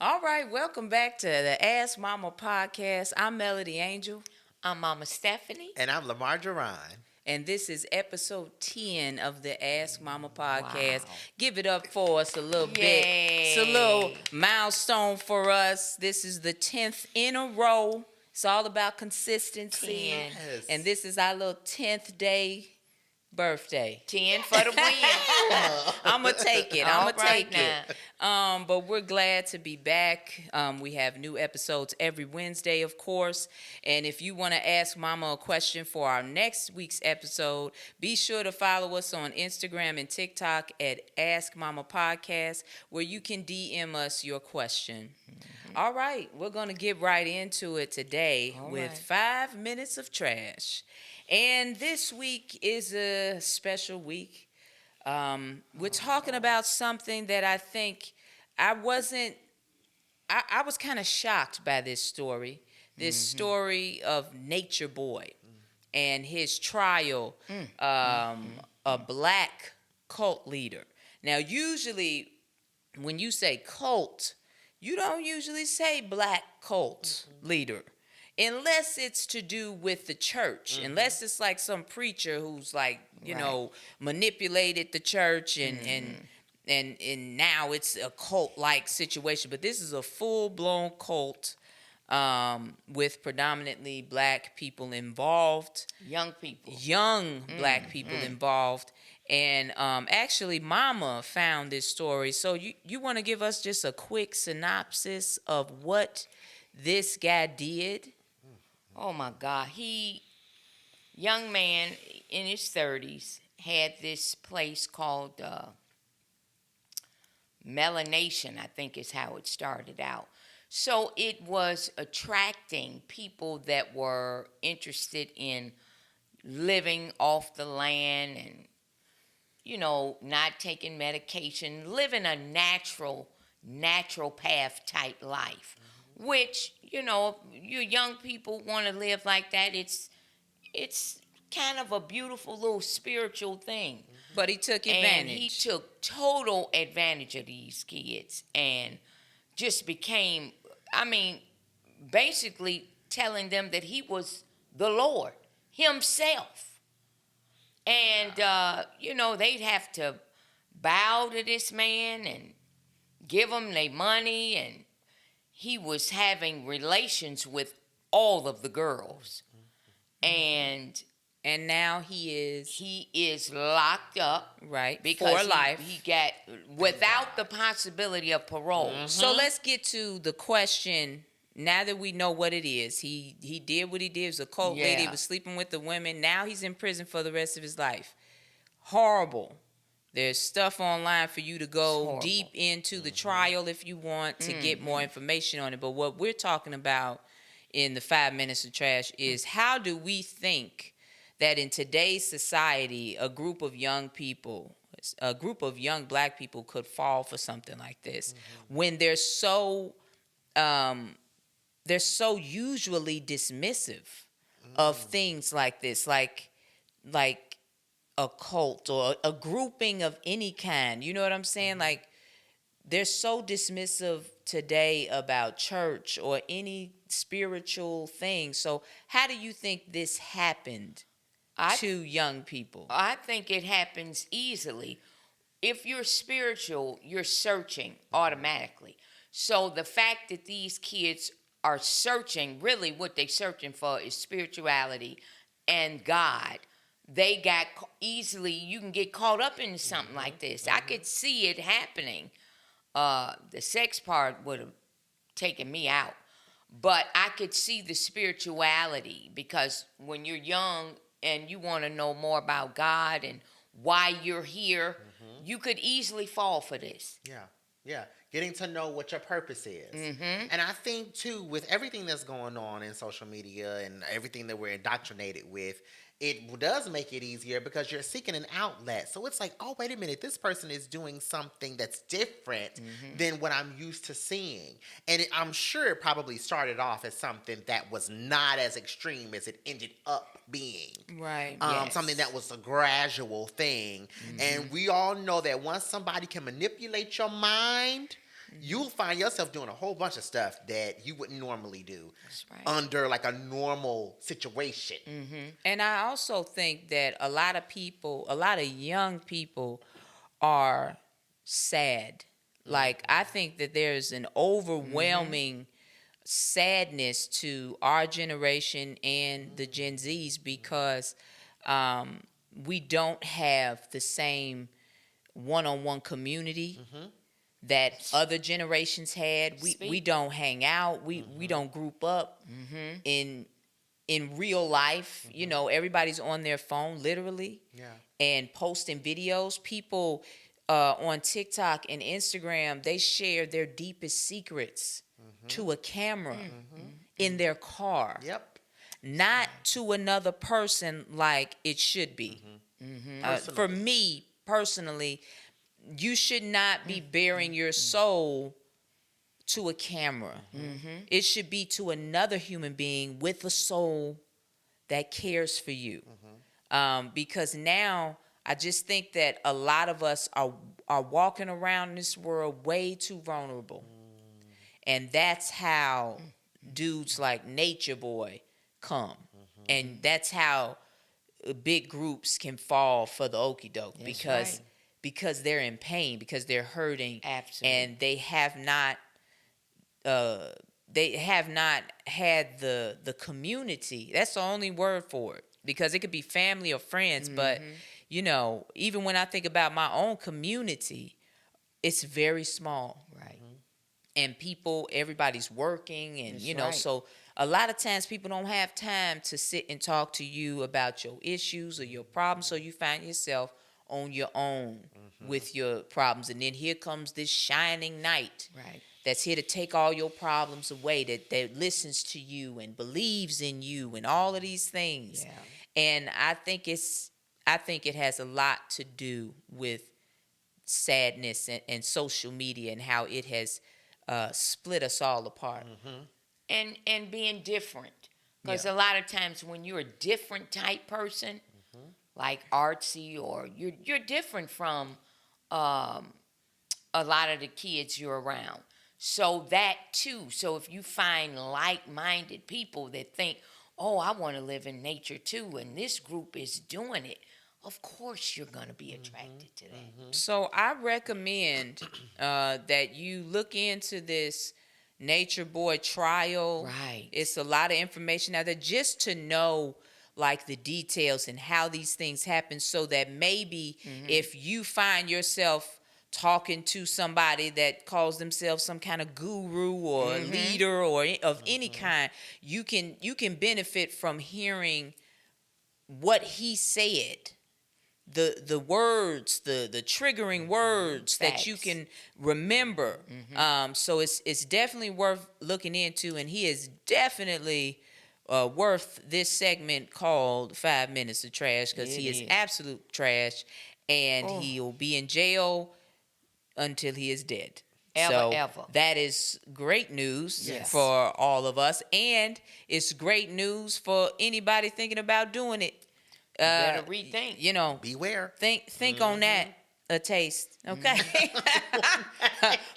All right, welcome back to the Ask Mama podcast. I'm Melody Angel, I'm Mama Stephanie. And I'm Lamar Duran. and this is episode 10 of the Ask Mama podcast. Wow. Give it up for us a little bit. It's a little Yay. milestone for us. This is the 10th in a row. It's all about consistency. 10. Yes. And this is our little 10th day birthday. 10 for the win. I'm going to take it. All I'm going to right take it. But we're glad to be back. We have new episodes every Wednesday, of course. And if you want to ask Mama a question for our next week's episode, be sure to follow us on Instagram and TikTok at Ask Mama Podcast, where you can DM us your question. All right, we're going to get right into it today with right. 5 minutes of trash. And this week is a special week. We're talking about something that I think I was kind of shocked by this story. This story of Nature Boy and his trial, a black cult leader. Now, usually when you say cult, you don't usually say black cult leader. Unless it's to do with the church, unless it's like some preacher who's like, manipulated the church and now it's a cult-like situation. But this is a full-blown cult with predominantly black people involved, Young people. young black people involved. And actually, Mama found this story. So you want to give us just a quick synopsis of what this guy did? Oh my God. Young man in his 30s, had this place called Melanation, I think is how it started out. So it was attracting people that were interested in living off the land and, not taking medication, living a natural path type life. Which, you young people want to live like that. It's kind of a beautiful little spiritual thing. But he took advantage. And he took total advantage of these kids and just became, basically telling them that he was the Lord himself. And, they'd have to bow to this man and give him their money, and he was having relations with all of the girls. And now he is locked up, right, because for life. He got without the possibility of parole. So let's get to the question. Now that we know what it is, he did what he did. He was a cult leader. He was sleeping with the women. Now he's in prison for the rest of his life. Horrible. There's stuff online for you to go deep into the trial if you want to get more information on it. But what we're talking about in the 5 minutes of trash is how do we think that in today's society, a group of young people, a group of young black people could fall for something like this when they're so usually dismissive of things like this, like a cult or a grouping of any kind. You know what I'm saying? Like, they're so dismissive today about church or any spiritual thing. So how do you think this happened to young people? I think it happens easily. If you're spiritual, you're searching automatically. So the fact that these kids are searching, really what they're searching for is spirituality and God. They got you can get caught up in something like this. I could see it happening. The sex part would have taken me out. But I could see the spirituality, because when you're young and you want to know more about God and why you're here, you could easily fall for this. Yeah. Getting to know what your purpose is. And I think, too, with everything that's going on in social media and everything that we're indoctrinated with, it does make it easier because you're seeking an outlet. So it's like, oh, wait a minute, this person is doing something that's different than what I'm used to seeing. And I'm sure it probably started off as something that was not as extreme as it ended up being. Right. Something that was a gradual thing. And we all know that once somebody can manipulate your mind, you'll find yourself doing a whole bunch of stuff that you wouldn't normally do That's right. under like a normal situation. And I also think that a lot of people, a lot of young people are sad. Like, I think that there's an overwhelming sadness to our generation and the Gen Zs because we don't have the same one-on-one community that other generations had. We Speak. don't hang out. We don't group up in real life. You know, everybody's on their phone literally Yeah. and posting videos. People on TikTok and Instagram, they share their deepest secrets to a camera in their car, Yep. not to another person like it should be. For me personally, you should not be bearing your soul to a camera. It should be to another human being with a soul that cares for you. Because now I just think that a lot of us are walking around this world way too vulnerable. And that's how dudes like Nature Boy come. And that's how big groups can fall for the okie doke because they're in pain, because they're hurting, Absolutely. and they have not had the community. That's the only word for it, because it could be family or friends, but you know, even when I think about my own community, it's very small. Right. And people, everybody's working, and That's you know, right. so a lot of times people don't have time to sit and talk to you about your issues or your problems, so you find yourself on your own with your problems. And then here comes this shining knight Right. that's here to take all your problems away, that listens to you and believes in you and all of these things. Yeah. And I think it has a lot to do with sadness and social media and how it has split us all apart. And being different, because Yeah. a lot of times when you're a different type person, like artsy, or you're different from a lot of the kids you're around. So that too. So if you find like-minded people that think, oh, I want to live in nature too, and this group is doing it, of course you're going to be attracted to that. So I recommend that you look into this Nature Boy trial. Right. It's a lot of information out there just to know like the details and how these things happen, so that maybe if you find yourself talking to somebody that calls themselves some kind of guru or leader or of any kind, you can benefit from hearing what he said, the words, the triggering words that you Facts. can remember. So it's definitely worth looking into, and he is definitely worth this segment called 5 Minutes of Trash, because he It is is. absolute trash, and he'll be in jail until he is dead. Ever. That is great news Yes. for all of us, and it's great news for anybody thinking about doing it. Better rethink. You know, Beware. think on that a taste, okay?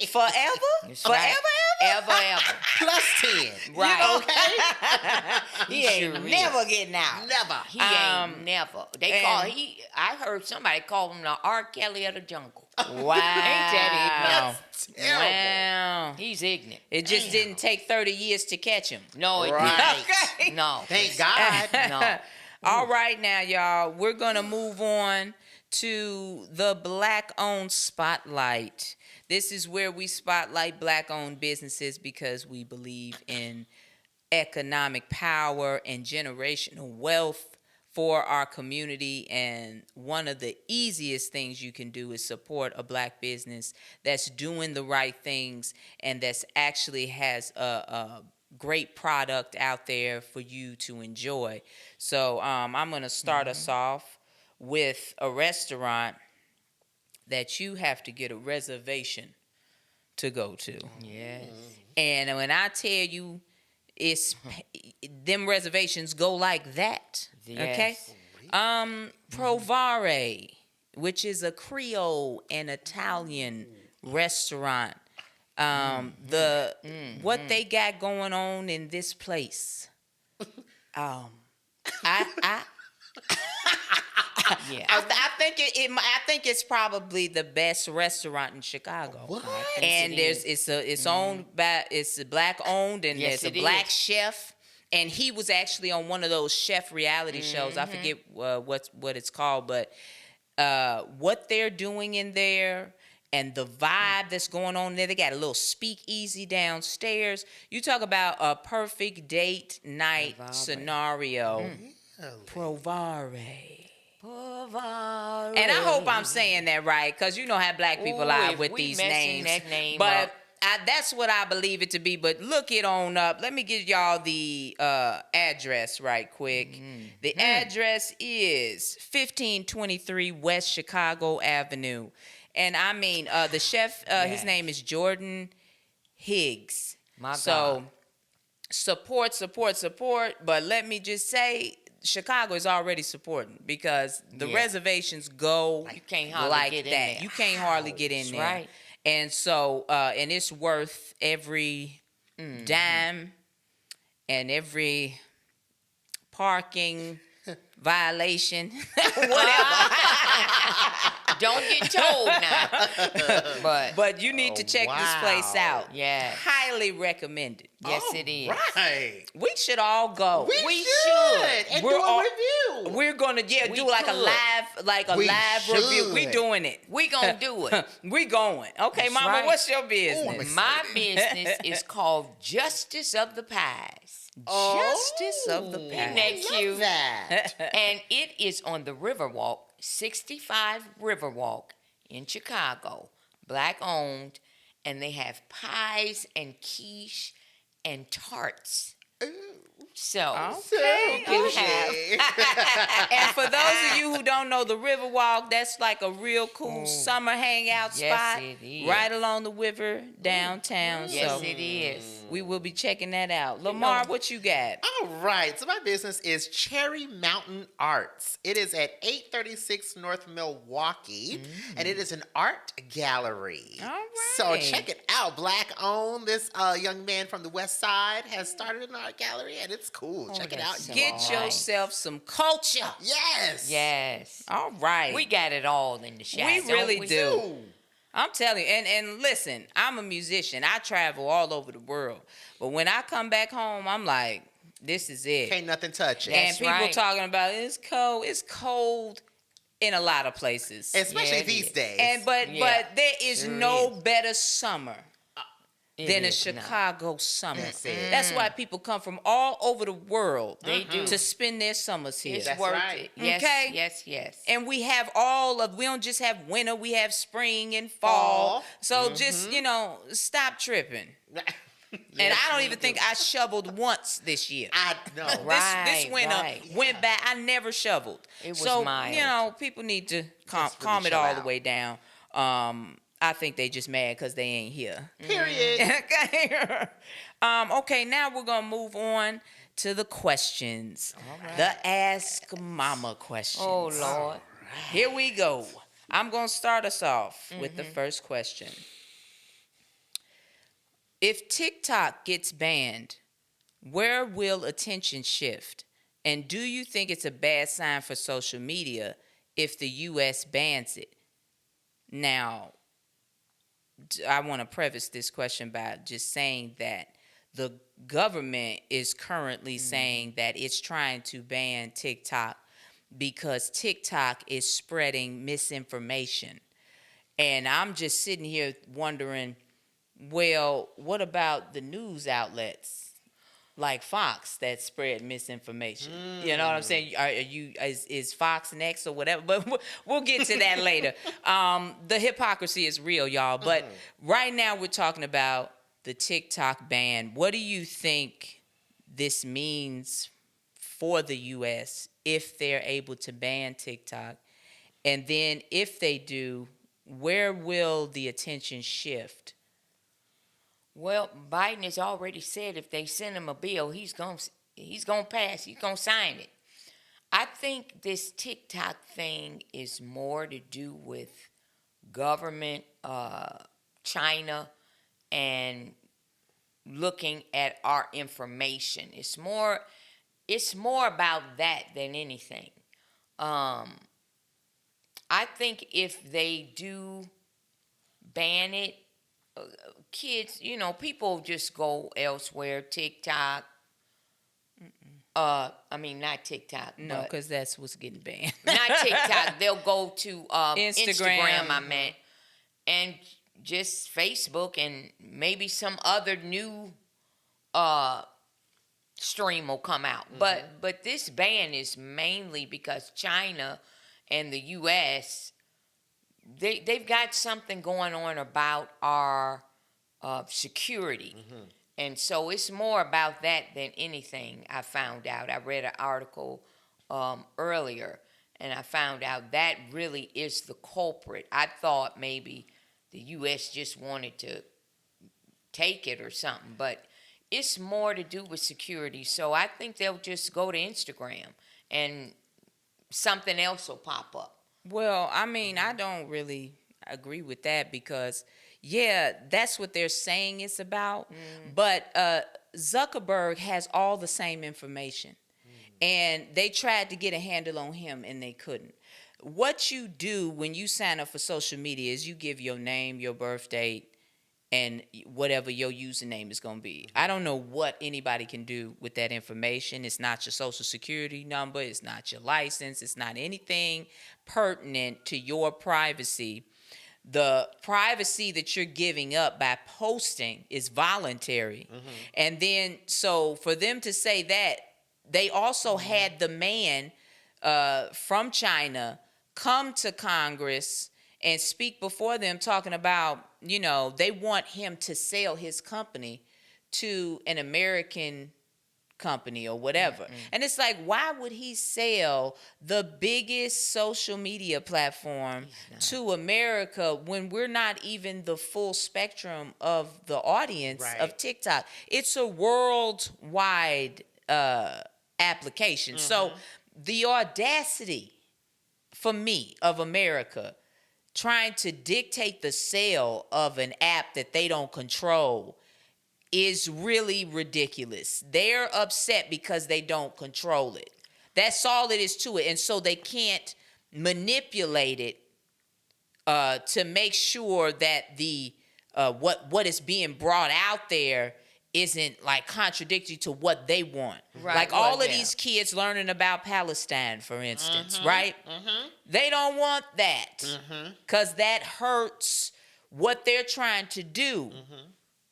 Forever, That's forever, right. ever. Ever. Plus 10. Right. Okay. He ain't sure is. never getting out. Never. He ain't never. and- I heard somebody call him the R. Kelly of the jungle. Wow. that Terrible. Wow. He's ignorant. It just didn't take 30 years to catch him. No, it Right. Okay. didn't. No. Thank God. No. All right, now, y'all, we're going to move on to the Black-owned Spotlight. This is where we spotlight Black-owned businesses because we believe in economic power and generational wealth for our community. And one of the easiest things you can do is support a Black business that's doing the right things and that's actually has a great product out there for you to enjoy. So I'm going to start us off with a restaurant that you have to get a reservation to go to. Yes. And when I tell you, it's them reservations go like that. Okay? Yes. Provare, which is a Creole and Italian restaurant The what they got going on in this place. Um, I Yeah. I think I think it's probably the best restaurant in Chicago. What? And it there's is. it's owned by it's black owned, and Yes, there's a it black is. chef, and he was actually on one of those chef reality shows. I forget what it's called, but what they're doing in there and the vibe that's going on there. They got a little speakeasy downstairs. You talk about a perfect date night Provare. scenario. Really? Provare. Provare. And I hope I'm saying that right, because you know how black people Ooh, are if with we these messing names. that name but up. that's what I believe it to be. But look it on up. Let me give y'all the address right quick. The address is 1523 West Chicago Avenue. And I mean, the chef, his Yes. name is Jordan Higgs. My So God. support. But let me just say, Chicago is already supporting because the Yeah. reservations go You can't hardly like get in that. there. You can't hardly get in That's there. right. And so, and it's worth every dime and every parking violation, whatever. Don't get told now. But But you need to check this place wow. out. Yes. Highly recommended. yes, it is. Right. We should all go. We should. should. And We're do a all- review. We're gonna We do like could. a We live review. We should. doing it. We gonna do it. We going. Okay, That's Mama, right. what's your business? Ooh, My business is called Justice of the Pies. Justice of the Oh, Pies. Isn't that I love cute? that. And it is on the Riverwalk, 65 Riverwalk in Chicago. Black owned. And they have pies and quiche and tarts. So Okay. you can have Okay. And for those of you who don't know, the Riverwalk, that's like a real cool summer hangout Yes, spot it is. right along the river downtown. yes, So it is. we will be checking that out. Lamar, what you got? All right. So my business is Cherry Mountain Arts. It is at 836 North Milwaukee, and it is an art gallery. All So right. check it out. Black owned. This young man from the West Side has started an art gallery, and it's cool. Check it that's out. so y'all. Get Nice. yourself some culture. Yes. Yes. All right. We got it all in the shop. We don't really we? do. Ooh. I'm telling you, and listen, I'm a musician. I travel all over the world. But when I come back home, I'm like, this is it. Can't nothing touch it. And That's people right. talking about it's cold. It's cold in a lot of places. Especially Yeah, it these is. days. And but Yeah, there is sure no is. better summer It than a is not. Chicago summer. That's it. That's why people come from all over the world They do. to spend their summers here. It's That's worth right. it. Yes, Okay. yes. And we have we don't just have winter, we have spring and fall. Fall. So just, stop tripping. And I don't even think I shoveled once this year. I know. This Right, winter right. went by. I never shoveled. It was so mild. people need to Just really calm it chill all out. the way down. I think they just mad because they ain't here. Period. Okay. Okay, now we're gonna move on to the questions. The Ask Mama questions. Oh Lord. Here we go. I'm gonna start us off with the first question. If TikTok gets banned, where will attention shift? And do you think it's a bad sign for social media if the U.S. bans it? Now, I want to preface this question by just saying that the government is currently saying that it's trying to ban TikTok because TikTok is spreading misinformation. And I'm just sitting here wondering, well, what about the news outlets like Fox that spread misinformation? You know what I'm saying? Is Fox next or whatever? But we'll get to that later. The hypocrisy is real, y'all. But right now we're talking about the TikTok ban. What do you think this means for the U.S. if they're able to ban TikTok? And then if they do, where will the attention shift? Well, Biden has already said if they send him a bill, he's gonna pass. He's gonna sign it. I think this TikTok thing is more to do with government, China, and looking at our information. It's more about that than anything. I think if they do ban it, kids, people just go elsewhere. TikTok. Not TikTok. No, because that's what's getting banned. Not TikTok. They'll go to Instagram. I Mhm. meant, and just Facebook, and maybe some other new stream will come out. But this ban is mainly because China and the U.S. They've got something going on about our security. And so it's more about that than anything. I found out. I read an article earlier, and I found out that really is the culprit. I thought maybe the U.S. just wanted to take it or something, but it's more to do with security. So I think they'll just go to Instagram, and something else will pop up. Well, I mean, I don't really agree with that because, yeah, that's what they're saying it's about. But Zuckerberg has all the same information. And they tried to get a handle on him and they couldn't. What you do when you sign up for social media is you give your name, your birth date, and whatever your username is going to be. I don't know what anybody can do with that information. It's not your social security number. It's not your license. It's not anything pertinent to your privacy. The privacy that you're giving up by posting is voluntary. And then, so for them to say that, they also had the man from China come to Congress and speak before them talking about, they want him to sell his company to an American company or whatever. And it's like, why would he sell the biggest social media platform to America when we're not even the full spectrum of the audience of TikTok? It's a worldwide application. So the audacity for me of America trying to dictate the sale of an app that they don't control is really ridiculous. They're upset because they don't control it. That's all it is to it. And so they can't manipulate it to make sure that the what is being brought out there isn't like contradictory to what they want. Right. Like all of these kids learning about Palestine, for instance, right? They don't want that because that hurts what they're trying to do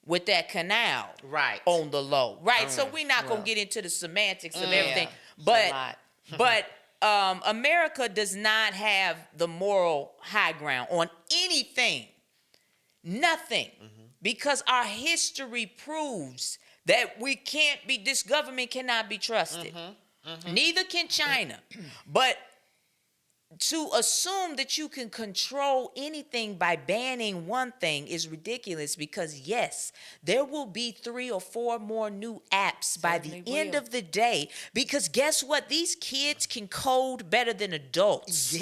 with that canal on the low. Right. So we're not going to get into the semantics of everything. But America does not have the moral high ground on anything. Nothing. Because our history proves that this government cannot be trusted. Neither can China. But to assume that you can control anything by banning one thing is ridiculous because, yes, there will be 3 or 4 more new apps by the end of the day because guess what? These kids can code better than adults.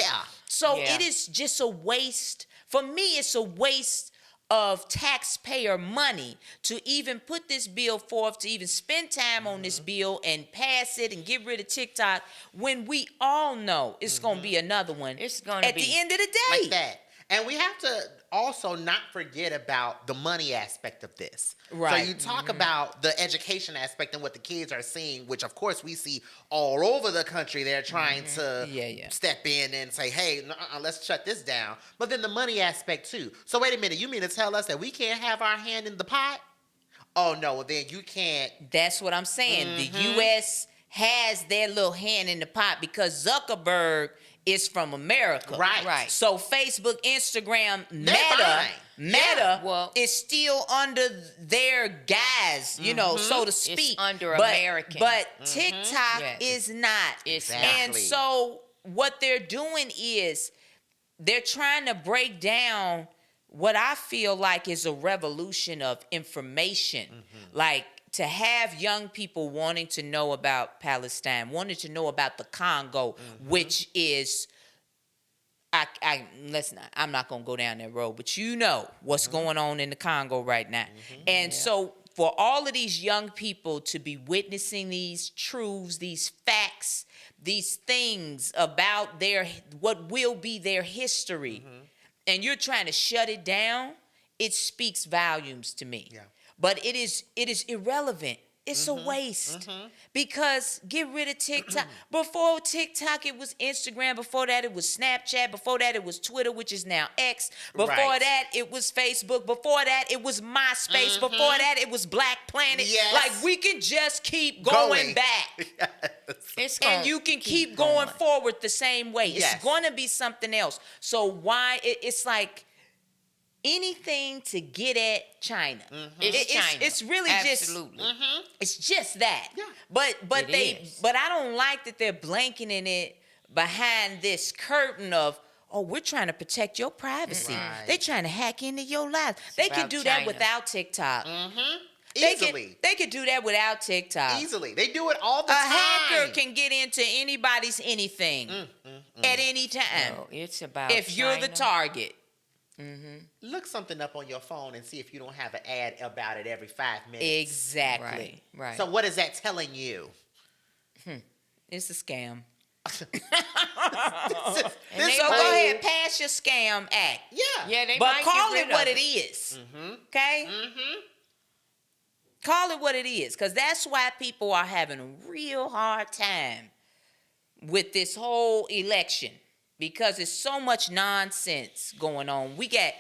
So it is just a waste. For me, it's a waste of taxpayer money to even put this bill forth, to even spend time on this bill and pass it and get rid of TikTok when we all know it's going to be another one It's going to at be the end of the day. like that. And we have to also not forget about the money aspect of this. Right. So you talk about the education aspect and what the kids are seeing, which of course we see all over the country. They're trying to step in and say, hey, let's shut this down. But then the money aspect too. So wait a minute, you mean to tell us that we can't have our hand in the pot? Oh no, well then you can't. That's what I'm saying. The U.S. has their little hand in the pot because Zuckerberg is from America. Right. So Facebook, Instagram, Meta is still under their guise, so to speak. It's under American. But TikTok is not. Exactly. And so what they're doing is they're trying to break down what I feel like is a revolution of information. Like to have young people wanting to know about Palestine, wanting to know about the Congo, which is let's not. I'm not gonna go down that road, but you know what's going on in the Congo right now, and so for all of these young people to be witnessing these truths, these facts, these things about what will be their history, and you're trying to shut it down, it speaks volumes to me. Yeah. But it is irrelevant. It's a waste because get rid of TikTok. Before TikTok, it was Instagram. Before that, it was Snapchat. Before that, it was Twitter, which is now X. Before Right. that, it was Facebook. Before that, it was MySpace. Before that, it was Black Planet. Yes. Like, we can just keep going back. It's And you can keep going forward the same way. Yes. It's going to be something else. So why it's like anything to get at China. It's China. It's really Absolutely. just it's just that. Yeah. But It is. but I don't like that they're blanketing it behind this curtain of, oh, we're trying to protect your privacy. Right. They're trying to hack into your lives. They can about do that China. without TikTok. Easily. They could do that without TikTok. Easily. They do it all the A time. hacker can get into anybody's anything at any time No, it's about if you're the China. target. Look something up on your phone and see if you don't have an ad about it every 5 minutes. Exactly. Right. So what is that telling you? It's a scam. This they So whole- go ahead, pass your scam act. Yeah. Yeah, they But might call get it rid what of it is. Okay? Call it what it is. Because that's why people are having a real hard time with this whole election. Because there's so much nonsense going on. We got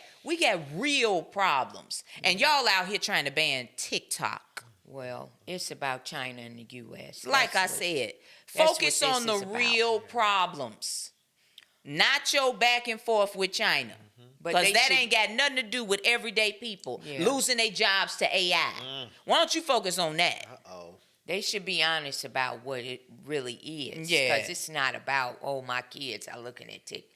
real problems. And y'all out here trying to ban TikTok. Well, it's about China and the U.S. Like I That's what- said, that's focus what on this the is about. real problems. Not your back and forth with China. But Because they that should- ain't got nothing to do with everyday people Yeah. losing their jobs to AI. Why don't you focus on that? Uh-oh. They should be honest about what it really is. Yeah. Because it's not about, oh, my kids are looking at TikTok.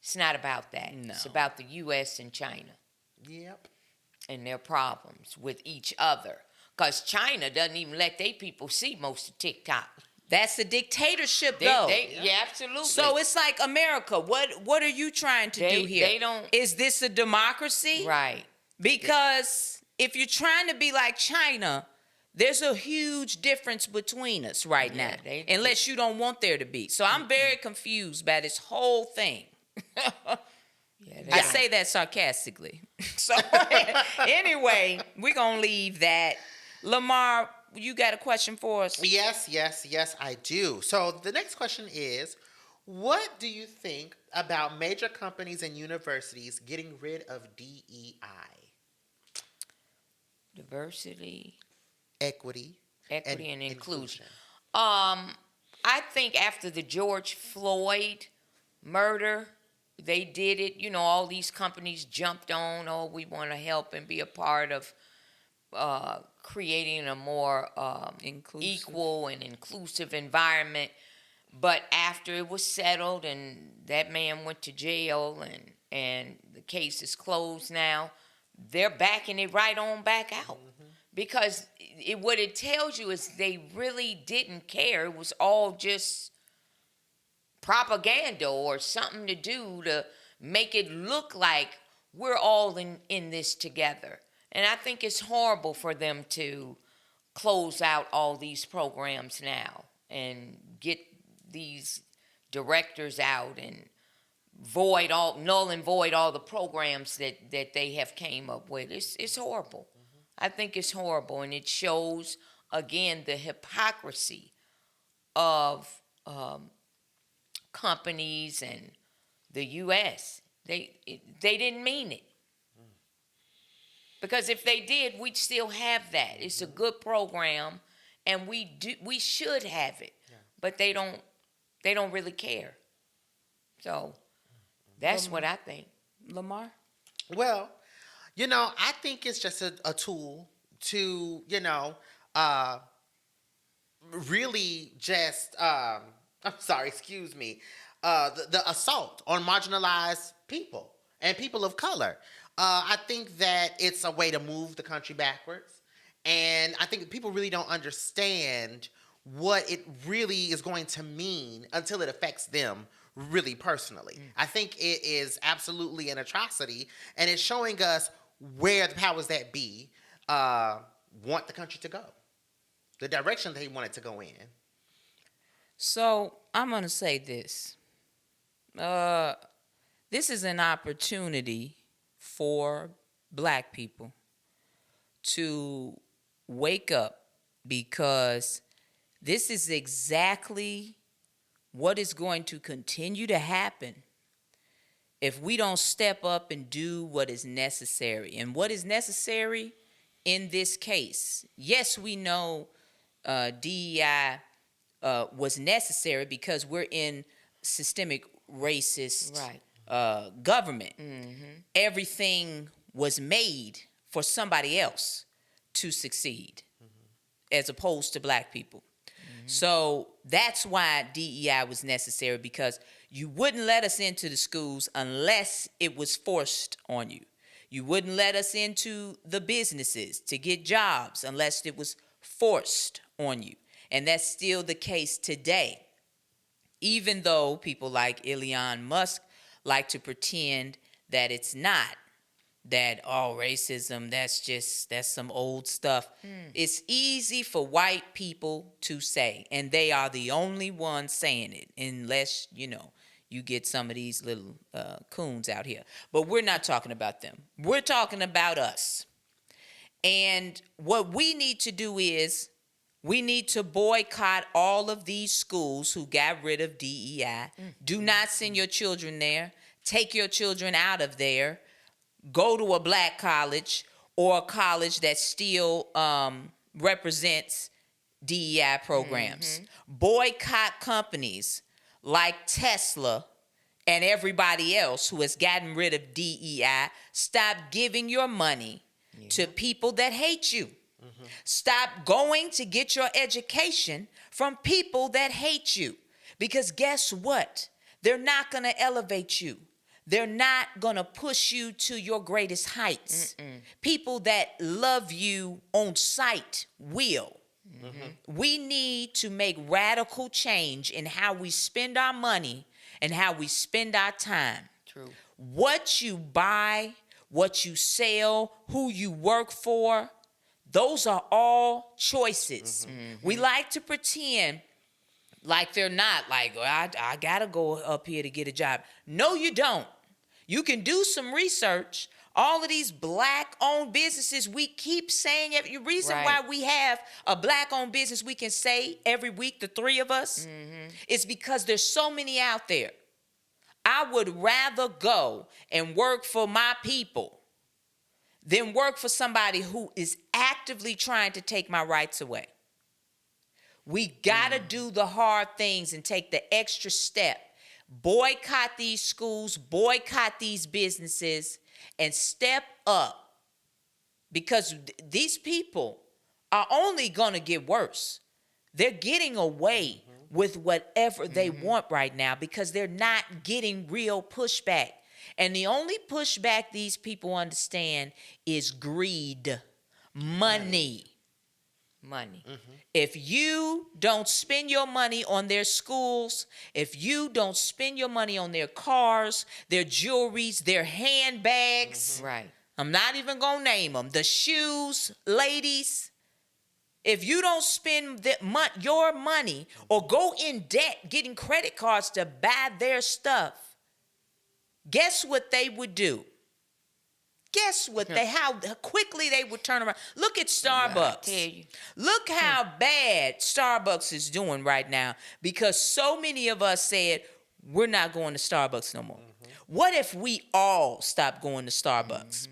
It's not about that. No. It's about the U.S. and China Yep. and their problems with each other. Because China doesn't even let their people see most of TikTok. That's a dictatorship, though. Yeah, absolutely. So it's like America. What are you trying to do here? they don't- Is this a democracy? right. Because if you're trying to be like China, there's a huge difference between us right Yeah, now. Unless you don't want there to be. So I'm very confused by this whole thing. Yeah, I say that sarcastically. So anyway, we're going to leave that. Lamar, you got a question for us? Yes, I do. So the next question is, what do you think about major companies and universities getting rid of DEI? Diversity, Equity. and inclusion. I think after the George Floyd murder, they did it. You know, all these companies jumped on, oh, we want to help and be a part of creating a more Inclusive. equal and inclusive environment. But after it was settled and that man went to jail and the case is closed now, they're backing it right on back out. Because what it tells you is they really didn't care. It was all just propaganda or something to do to make it look like we're all in this together. And I think it's horrible for them to close out all these programs now and get these directors out and null and void all the programs that they have came up with. It's horrible. I think it's horrible, and it shows again the hypocrisy of companies and the U.S. They didn't mean it. Because if they did, we'd still have that. It's a good program, and we should have it. But they don't really care. So that's what I think. Lamar? Well, I think it's just a tool to, really just, I'm sorry, excuse me, the assault on marginalized people and people of color. I think that it's a way to move the country backwards. And I think people really don't understand what it really is going to mean until it affects them really personally. I think it is absolutely an atrocity, and it's showing us where the powers that be want the country to go, the direction they want it to go in. So I'm gonna say this. Uh, this is an opportunity for black people to wake up, because this is exactly what is going to continue to happen if we don't step up and do what is necessary. And what is necessary in this case? Yes, we know DEI was necessary because we're in systemic racist government. Everything was made for somebody else to succeed, as opposed to black people. So that's why DEI was necessary, because you wouldn't let us into the schools unless it was forced on you. You wouldn't let us into the businesses to get jobs unless it was forced on you. And that's still the case today. Even though people like Elon Musk like to pretend that it's not, that racism, that's some old stuff. It's easy for white people to say, and they are the only ones saying it, unless you get some of these little coons out here. But we're not talking about them. We're talking about us. And what we need to do is we need to boycott all of these schools who got rid of DEI. Do not send your children there. Take your children out of there. Go to a black college or a college that still represents DEI programs. Boycott companies like Tesla and everybody else who has gotten rid of DEI. Stop giving your money to people that hate you. Stop going to get your education from people that hate you. Because guess what? They're not going to elevate you. They're not going to push you to your greatest heights. People that love you on sight will. We need to make radical change in how we spend our money and how we spend our time. True. What you buy, what you sell, who you work for, those are all choices. We like to pretend like they're not, like, I got to go up here to get a job. No, you don't. You can do some research. All of these black-owned businesses, we keep saying, the reason why we have a black-owned business we can say every week, the three of us, is because there's so many out there. I would rather go and work for my people than work for somebody who is actively trying to take my rights away. We got to do the hard things and take the extra step. Boycott these schools, boycott these businesses, and step up, because these people are only going to get worse. They're getting away with whatever they want right now because they're not getting real pushback. And the only pushback these people understand is greed, money. If you don't spend your money on their schools, if you don't spend your money on their cars, their jewelries, their handbags, I'm not even going to name them, the shoes, ladies, if you don't spend your money or go in debt getting credit cards to buy their stuff, guess what they would do? Guess what how quickly they would turn around. Look at Starbucks. Look how bad Starbucks is doing right now, because so many of us said we're not going to Starbucks no more. What if we all stopped going to Starbucks?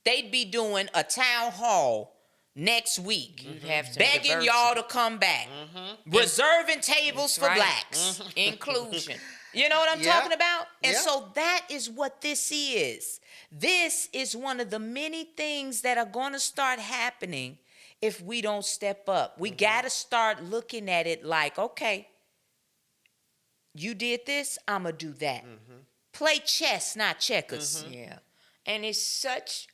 They'd be doing a town hall next week, begging y'all to come back, reserving tables for blacks, inclusion. You know what I'm talking about? And so that is what this is. This is one of the many things that are going to start happening if we don't step up. We got to start looking at it like, okay, you did this, I'm going to do that. Play chess, not checkers. And it's such,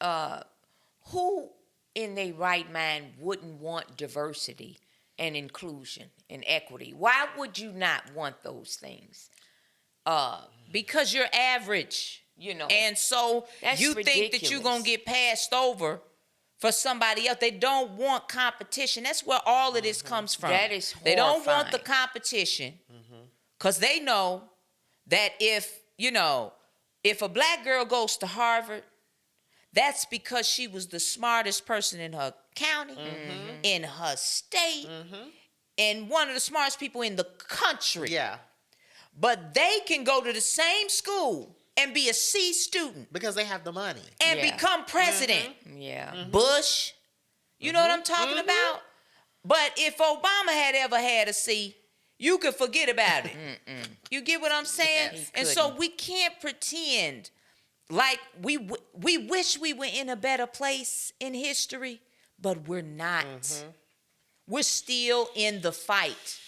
who in their right mind wouldn't want diversity and inclusion and equity? Why would you not want those things? Because you're average. You know. And so That's you think that you're going to get passed over for somebody else. They don't want competition. That's where all of this comes from. That is They don't want the horrifying. competition because they know that if a black girl goes to Harvard, that's because she was the smartest person in her county, in her state, and one of the smartest people in the country. Yeah. But they can go to the same school and be a C student Because they have the money. and Yeah. become president. Yeah. Bush. You know what I'm talking about? But if Obama had ever had a C, you could forget about it. You get what I'm saying? Yes. And so we can't pretend like we wish we were in a better place in history, but we're not. We're still in the fight.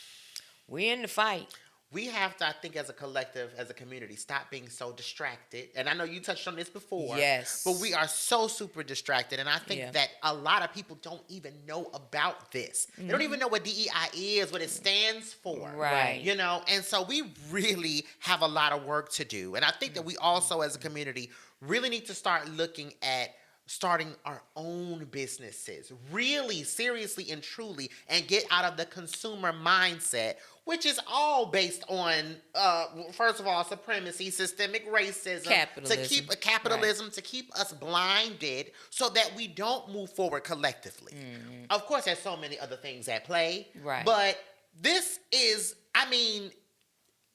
We're in the fight. We have to, I think, as a collective, as a community, stop being so distracted. And I know you touched on this before. Yes. But we are so super distracted. And I think Yeah. that a lot of people don't even know about this. They don't even know what DEI is, what it stands for. Right. You know, and so we really have a lot of work to do. And I think that we also, as a community, really need to start looking at starting our own businesses, really seriously and truly, and get out of the consumer mindset, which is all based on, first of all, supremacy, systemic racism, Capitalism. to keep capitalism, to keep us blinded, so that we don't move forward collectively. Of course, there's so many other things at play, Right. but this is, I mean,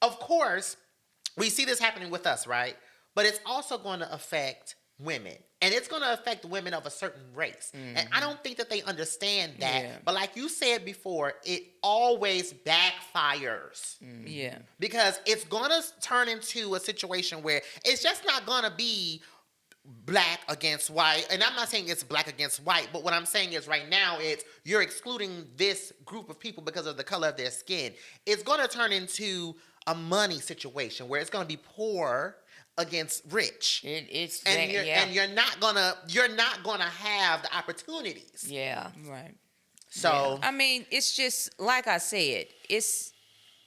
of course, we see this happening with us, right? But it's also going to affect women. And it's going to affect women of a certain race. And I don't think that they understand that. Yeah. But like you said before, it always backfires. Yeah. Because it's going to turn into a situation where it's just not going to be black against white. And I'm not saying it's black against white, but what I'm saying is right now it's you're excluding this group of people because of the color of their skin. It's going to turn into a money situation where it's going to be poor against rich. It's And yeah. you're not gonna have the opportunities. Yeah. Right. So I mean, it's just like I said, it's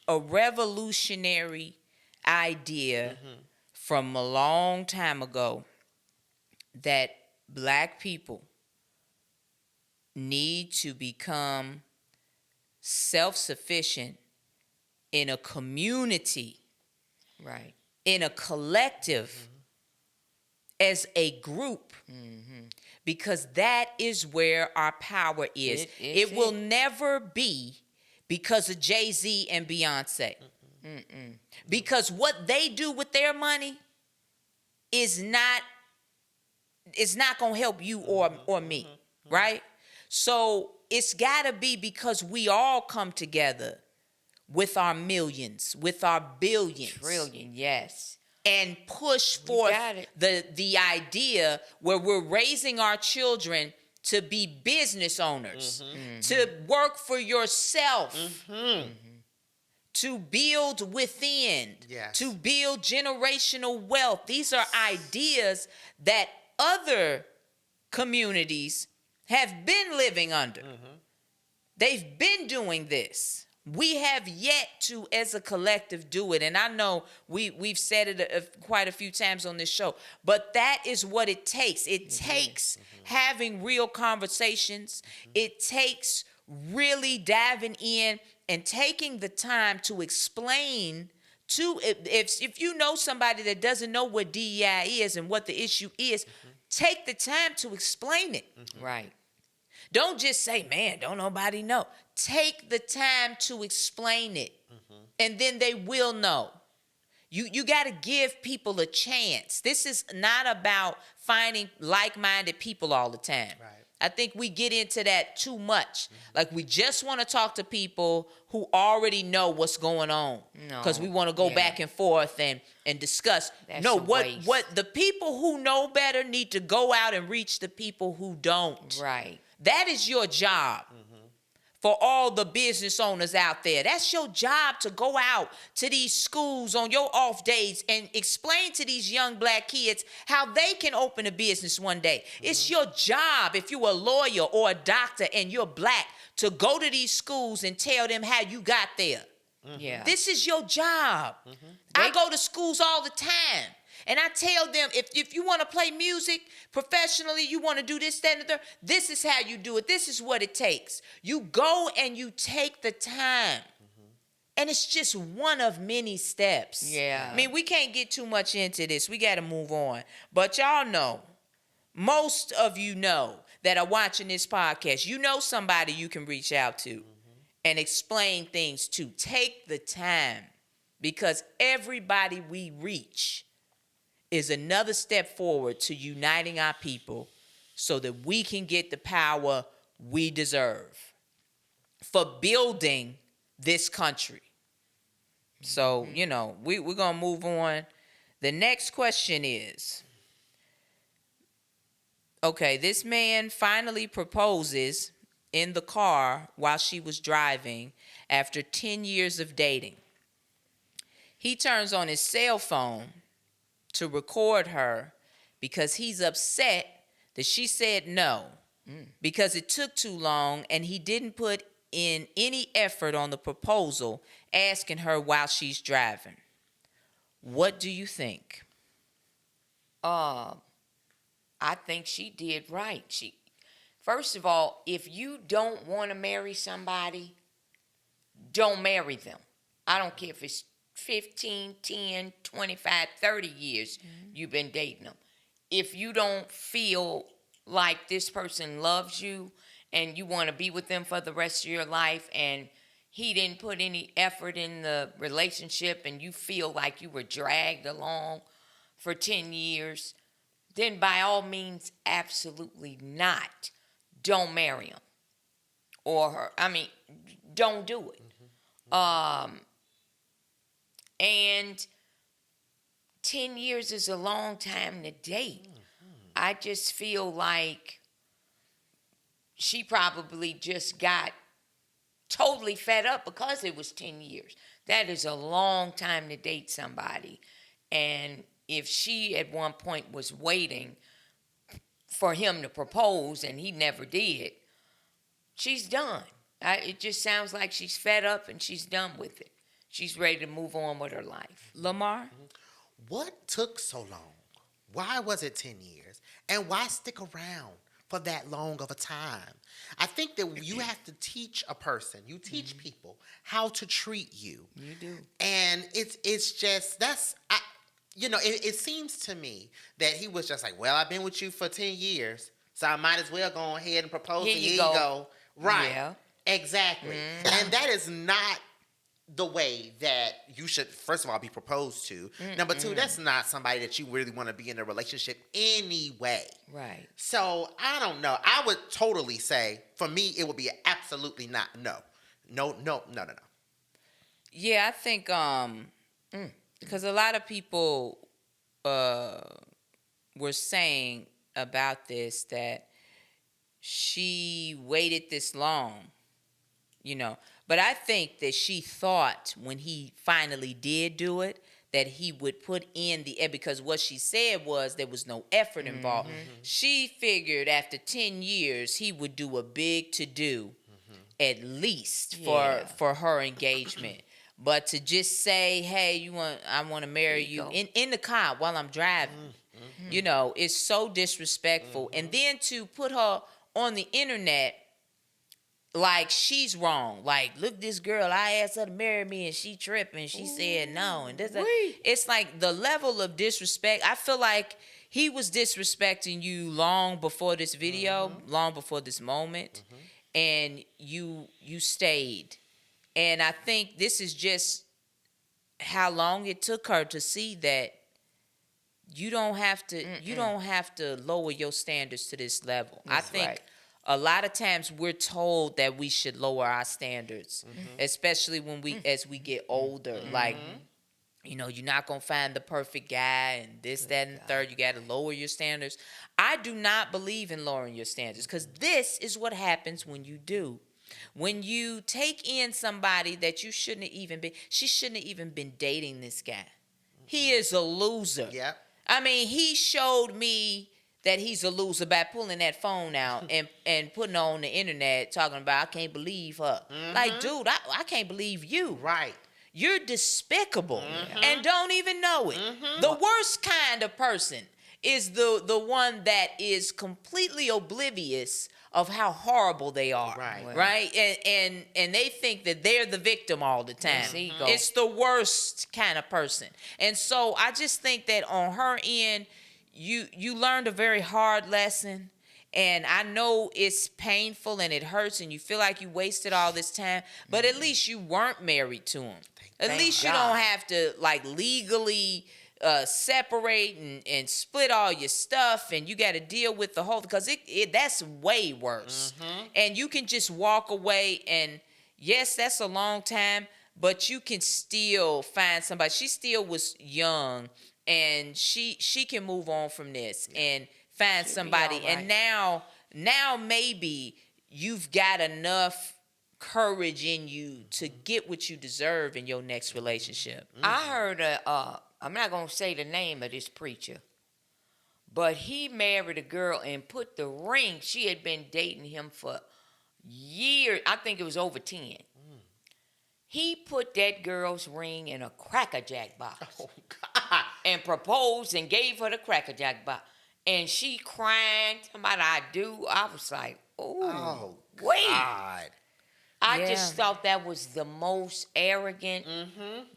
a revolutionary idea from a long time ago that black people need to become self-sufficient in a community, Right. in a collective, as a group, because that is where our power is. It's It will never be because of Jay-Z and Beyonce. Because what they do with their money is not going to help you or me, right? So it's got to be because we all come together with our millions, with our billions, Trillion. Yes. and push forth got it. the idea where we're raising our children to be business owners, to work for yourself, to build within, Yes. to build generational wealth. These are ideas that other communities have been living under. They've been doing this. We have yet to, as a collective, do it. And I know we've said it quite a few times on this show, but that is what it takes. It takes having real conversations. It takes really diving in and taking the time to explain to, if you know somebody that doesn't know what DEI is and what the issue is, take the time to explain it. Right. Don't just say, man, don't nobody know. Take the time to explain it, and then they will know. You got to give people a chance. This is not about finding like-minded people all the time. Right. I think we get into that too much. Like, we just want to talk to people who already know what's going on, No. because we want to go Yeah. back and forth and discuss. That's No, a waste. what the people who know better need to go out and reach the people who don't. Right. That is your job. For all the business owners out there, that's your job, to go out to these schools on your off days and explain to these young black kids how they can open a business one day. It's your job, if you're a lawyer or a doctor and you're black, to go to these schools and tell them how you got there. Yeah. This is your job. I go to schools all the time. And I tell them, if you want to play music professionally, you want to do this, that, and the third, this is how you do it. This is what it takes. You go and you take the time. And it's just one of many steps. Yeah. I mean, we can't get too much into this. We got to move on. But y'all know, most of you know that are watching this podcast, you know somebody you can reach out to and explain things to. Take the time, because everybody we reach is another step forward to uniting our people so that we can get the power we deserve for building this country. So, we're going to move on. The next question is, okay, this man finally proposes in the car while she was driving after 10 years of dating. He turns on his cell phone to record her because he's upset that she said no because it took too long and he didn't put in any effort on the proposal asking her while she's driving. What do you think? I think she did right. First of all, if you don't want to marry somebody, don't marry them. I don't care if it's 15, 10, 25, 30 years you've been dating them. If you don't feel like this person loves you and you want to be with them for the rest of your life and he didn't put any effort in the relationship and you feel like you were dragged along for 10 years, then by all means, absolutely not. Don't marry him or her. I mean, don't do it. And 10 years is a long time to date. I just feel like she probably just got totally fed up because it was 10 years. That is a long time to date somebody. And if she at one point was waiting for him to propose and he never did, she's done. It just sounds like she's fed up and she's done with it. She's ready to move on with her life. Lamar? What took so long? Why was it 10 years? And why stick around for that long of a time? I think that you have to teach a person, you teach people how to treat you. You do. And it's just, it seems to me that he was just like, well, I've been with you for 10 years, so I might as well go ahead and propose. Here to you you. go. Right. Yeah. Exactly. And that is not the way that you should, first of all, be proposed to. Number two, that's not somebody that you really want to be in a relationship anyway. Right. So I don't know. I would totally say, for me, it would be absolutely not. No. Yeah, I think because a lot of people were saying about this that she waited this long, But I think that she thought when he finally did do it that he would put in the effort, because what she said was there was no effort involved. She figured after 10 years he would do a big to-do at least for her engagement. But to just say, hey, I want to marry you in the car while I'm driving, it's so disrespectful. And then to put her on the internet like she's wrong. Like, look, this girl, I asked her to marry me and she tripping. She said no. And it's like the level of disrespect. I feel like he was disrespecting you long before this video, long before this moment. And you stayed. And I think this is just how long it took her to see that you don't have to lower your standards to this level. I think a lot of times we're told that we should lower our standards, especially when as we get older. Like, you're not going to find the perfect guy and this, that, and the third. You got to lower your standards. I do not believe in lowering your standards, because this is what happens when you do. When you take in somebody that she shouldn't have even been dating this guy. He is a loser. Yep. I mean, he showed me that he's a loser by pulling that phone out and putting on the internet talking about, I can't believe her. Like, dude, I can't believe you. Right. you're despicable and don't even know it. The worst kind of person is the one that is completely oblivious of how horrible they are, right? And they think that they're the victim all the time. It's the worst kind of person. And so I just think that on her end, you learned a very hard lesson. And I know it's painful and it hurts and you feel like you wasted all this time, but at least you weren't married to him. At least you don't have to like legally separate and split all your stuff, and you got to deal with the whole, because that's way worse. And you can just walk away, and yes, that's a long time, but you can still find somebody. She still was young, and she can move on from this and find somebody. And now maybe you've got enough courage in you to get what you deserve in your next relationship. I heard I'm not going to say the name of this preacher, but he married a girl and put the ring. She had been dating him for years. I think it was over 10. He put that girl's ring in a Cracker Jack box. Oh, God. And proposed and gave her the Cracker Jack box. And she crying, somebody I do. I was like, oh, wait. God. I just thought that was the most arrogant,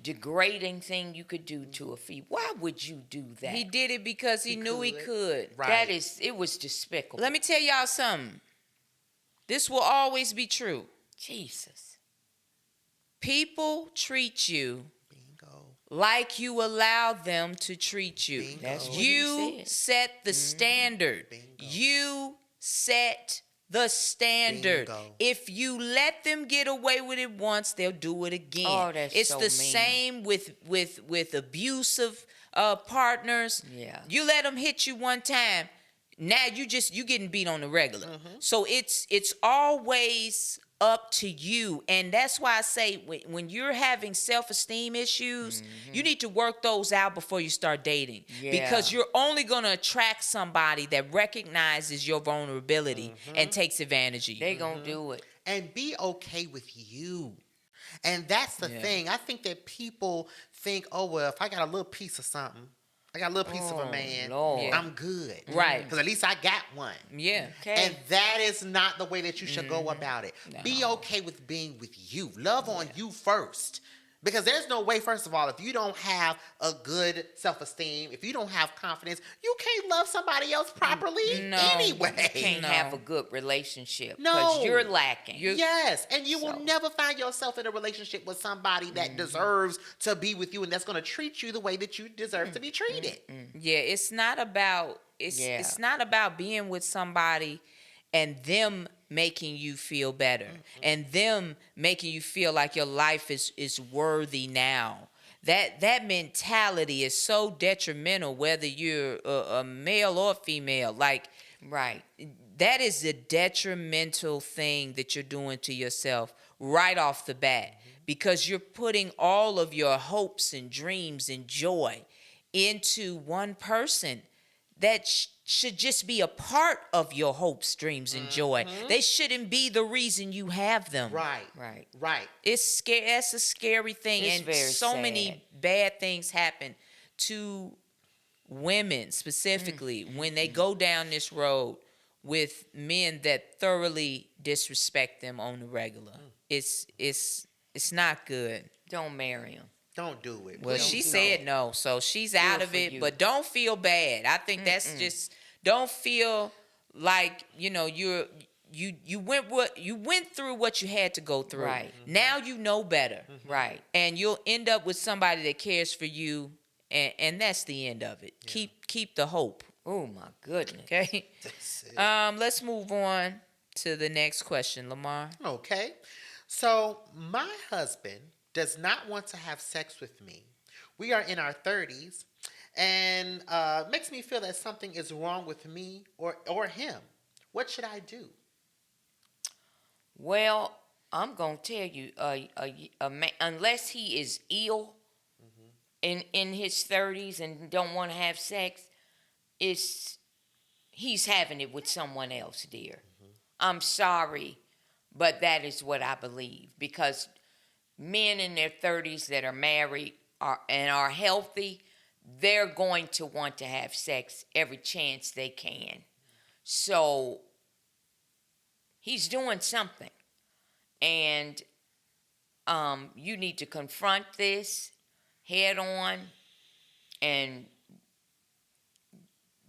degrading thing you could do to a female. Why would you do that? He did it because he knew he could. Right. It was despicable. Let me tell y'all something. This will always be true. Jesus. People treat you Bingo. like you allow them to treat you. Bingo. That's what You he said. set the standard. Bingo. You set the standard. Bingo. If you let them get away with it once, they'll do it again. Oh, that's it's so the mean. same with abusive partners. Yeah. You let them hit you one time, now you getting beat on the regular. So it's always up to you. And that's why I say when you're having self-esteem issues, you need to work those out before you start dating. Yeah. Because you're only going to attract somebody that recognizes your vulnerability and takes advantage of you. They gonna do it. And be okay with you. And that's the thing. I think that people think, oh, well, if I got a little piece of something, I got a little piece of a man, Lord. I'm good. Right. Because at least I got one. Yeah. Okay. And that is not the way that you should go about it. Be okay with being with you. Love on you first. Because there's no way, first of all, if you don't have a good self-esteem, if you don't have confidence, you can't love somebody else properly anyway. You can't have a good relationship. No. Because you're lacking. Yes, and you will never find yourself in a relationship with somebody that deserves to be with you and that's going to treat you the way that you deserve to be treated. Yeah, it's not about it's not about being with somebody and them making you feel better and them making you feel like your life is worthy now. That mentality is so detrimental, whether you're a male or female. Like, Right. that is a detrimental thing that you're doing to yourself right off the bat, because you're putting all of your hopes and dreams and joy into one person that should just be a part of your hopes, dreams, and joy. They shouldn't be the reason you have them. Right. It's It's that's a scary thing. It's and very so sad. many bad things happen to women specifically when they go down this road with men that thoroughly disrespect them on the regular. It's not good. Don't marry him. don't do it. Well, Please she don't. said no, so she's out of for it. you. But don't feel bad. I think that's just, don't feel like you went through what you had to go through. Right. Now you know better, Right. and you'll end up with somebody that cares for you, and that's the end of it. Keep the hope. Oh my goodness. Okay. That's it. Let's move on to the next question, Lamar. Okay. So my husband does not want to have sex with me. We are in our 30s, and makes me feel that something is wrong with me or him. What should I do? Well, I'm gonna tell you, a man, unless he is ill in his 30s and don't want to have sex, he's having it with someone else, dear. I'm sorry, but that is what I believe, because men in their 30s that are married and are healthy, they're going to want to have sex every chance they can. So he's doing something. And you need to confront this head on and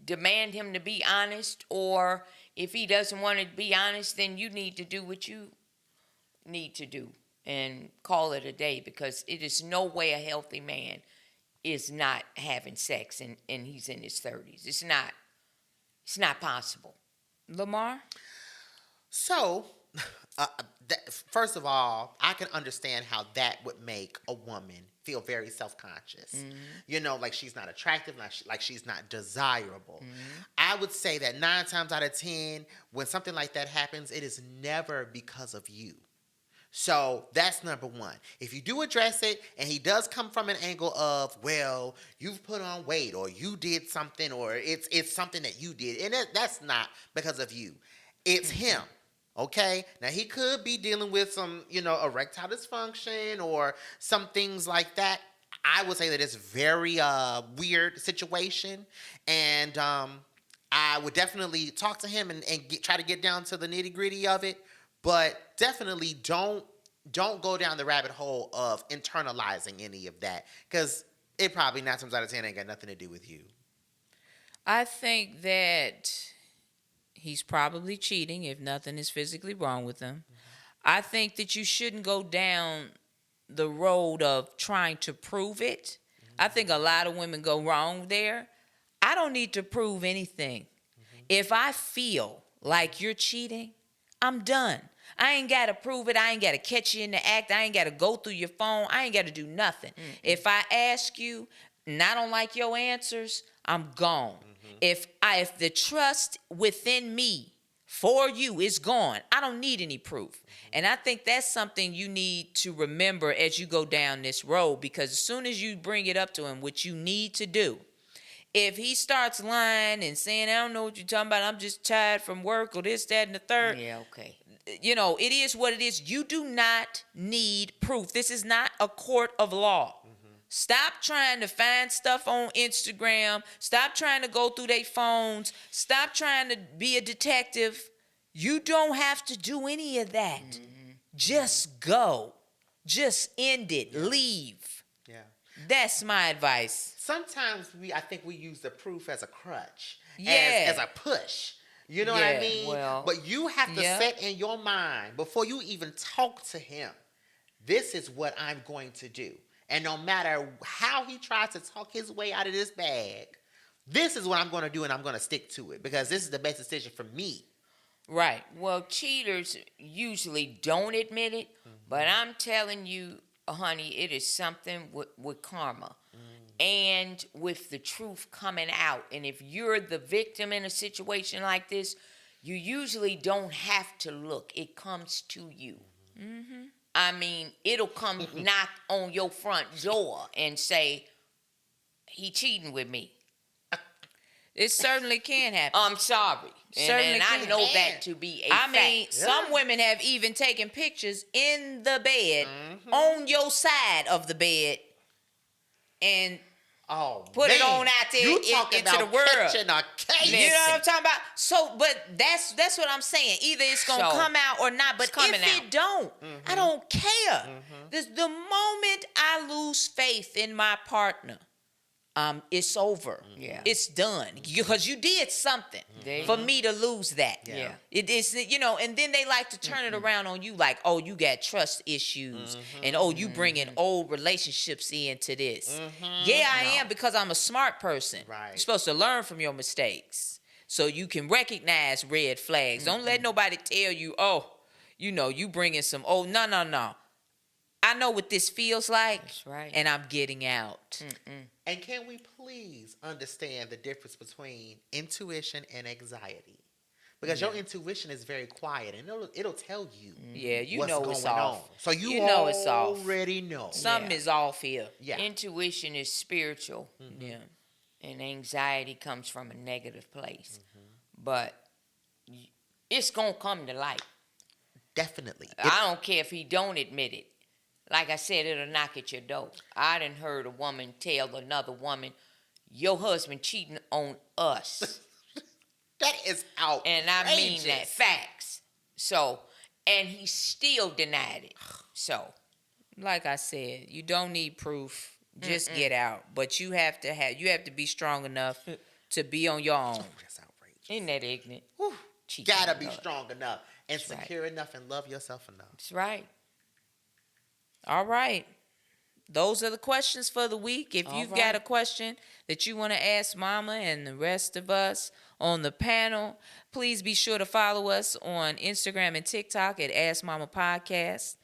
demand him to be honest. Or if he doesn't want to be honest, then you need to do what you need to do and call it a day, because it is no way a healthy man is not having sex and he's in his 30s. It's not possible. Lamar? So, first of all, I can understand how that would make a woman feel very self-conscious. Like she's not attractive, like she's not desirable. I would say that 9 times out of 10, when something like that happens, it is never because of you. So that's number one. If you do address it and he does come from an angle of, well, you've put on weight or you did something or it's something that you did, and that's not because of you. It's him. Okay? Now, he could be dealing with some, erectile dysfunction or some things like that. I would say that it's very weird situation. And I would definitely talk to him and try to get down to the nitty-gritty of it. But definitely don't go down the rabbit hole of internalizing any of that, because it probably 9 times out of 10 ain't got nothing to do with you. I think that he's probably cheating if nothing is physically wrong with him. I think that you shouldn't go down the road of trying to prove it. I think a lot of women go wrong there. I don't need to prove anything. If I feel like you're cheating, I'm done. I ain't got to prove it. I ain't got to catch you in the act. I ain't got to go through your phone. I ain't got to do nothing. If I ask you and I don't like your answers, I'm gone. If the trust within me for you is gone, I don't need any proof. And I think that's something you need to remember as you go down this road, because as soon as you bring it up to him, which you need to do, if he starts lying and saying, I don't know what you're talking about, I'm just tired from work or this, that, and the third. Yeah, okay. It is what it is. You do not need proof. This is not a court of law. Stop trying to find stuff on Instagram. Stop trying to go through their phones. Stop trying to be a detective. You don't have to do any of that. Just go. Just end it. Leave. Yeah. That's my advice. Sometimes I think we use the proof as a crutch, Yeah. as a push. You know what I mean? Well, but you have to set in your mind before you even talk to him, this is what I'm going to do. And no matter how he tries to talk his way out of this bag, this is what I'm going to do, and I'm going to stick to it because this is the best decision for me. Right. Well, cheaters usually don't admit it, but I'm telling you, honey, it is something with karma and with the truth coming out. And if you're the victim in a situation like this, you usually don't have to look. It comes to you. I mean, it'll come knock on your front door and say, he cheating with me. It certainly can happen. I'm sorry. And I know that to be a fact. Some women have even taken pictures in the bed, on your side of the bed, and put it on out there into the world. Catching a case. You know what I'm talking about? So, but that's what I'm saying. Either it's gonna come out or not. But if it don't, I don't care. The moment I lose faith in my partner, it's over. Yeah. It's done. Because you did something for me to lose that. Yeah. It is, and then they like to turn it around on you like, oh, you got trust issues. And, oh, you bringing old relationships into this. Yeah, I am, because I'm a smart person. Right. You're supposed to learn from your mistakes so you can recognize red flags. Don't let nobody tell you, oh, you bringing some, no. I know what this feels like, That's right. and I'm getting out. And can we please understand the difference between intuition and anxiety? Because your intuition is very quiet, and it'll tell you what's going it's off. on. So you know it's off. already know. Something is off here. Yeah. Intuition is spiritual. Yeah. And anxiety comes from a negative place. But it's going to come to light. Definitely. I don't care if he don't admit it. like I said, it'll knock at your door. I done heard a woman tell another woman, your husband cheating on us. That is outrageous. And I mean that. Facts. So, and he still denied it. So, Like I said, you don't need proof. Just get out. But you have to be strong enough to be on your own. That's outrageous. isn't that ignorant? Whew. Cheating Gotta on be us. strong enough and That's secure enough and love yourself enough. That's right. All right. Those are the questions for the week. If All you've right. got a question that you want to ask Mama and the rest of us on the panel, please be sure to follow us on Instagram and TikTok at Ask Mama Podcast.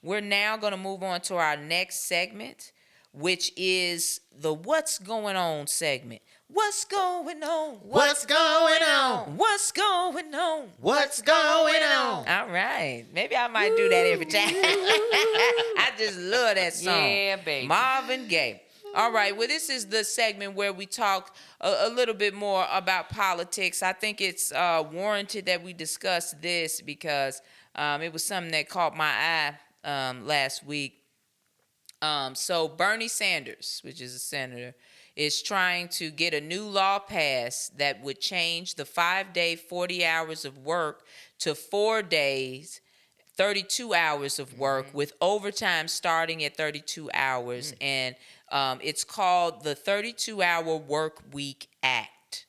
We're now going to move on to our next segment, which is the What's Going On segment. What's going on? What's going on? What's going on? What's going on? All right. Maybe I might do that every time. I just love that song. Yeah, baby. Marvin Gaye. All right. Well, this is the segment where we talk a little bit more about politics. I think it's warranted that we discuss this because it was something that caught my eye last week. So Bernie Sanders, which is a senator, is trying to get a new law passed that would change the 5-day, 40 hours of work to 4 days, 32 hours of work with overtime starting at 32 hours. And it's called the 32-Hour Work Week Act.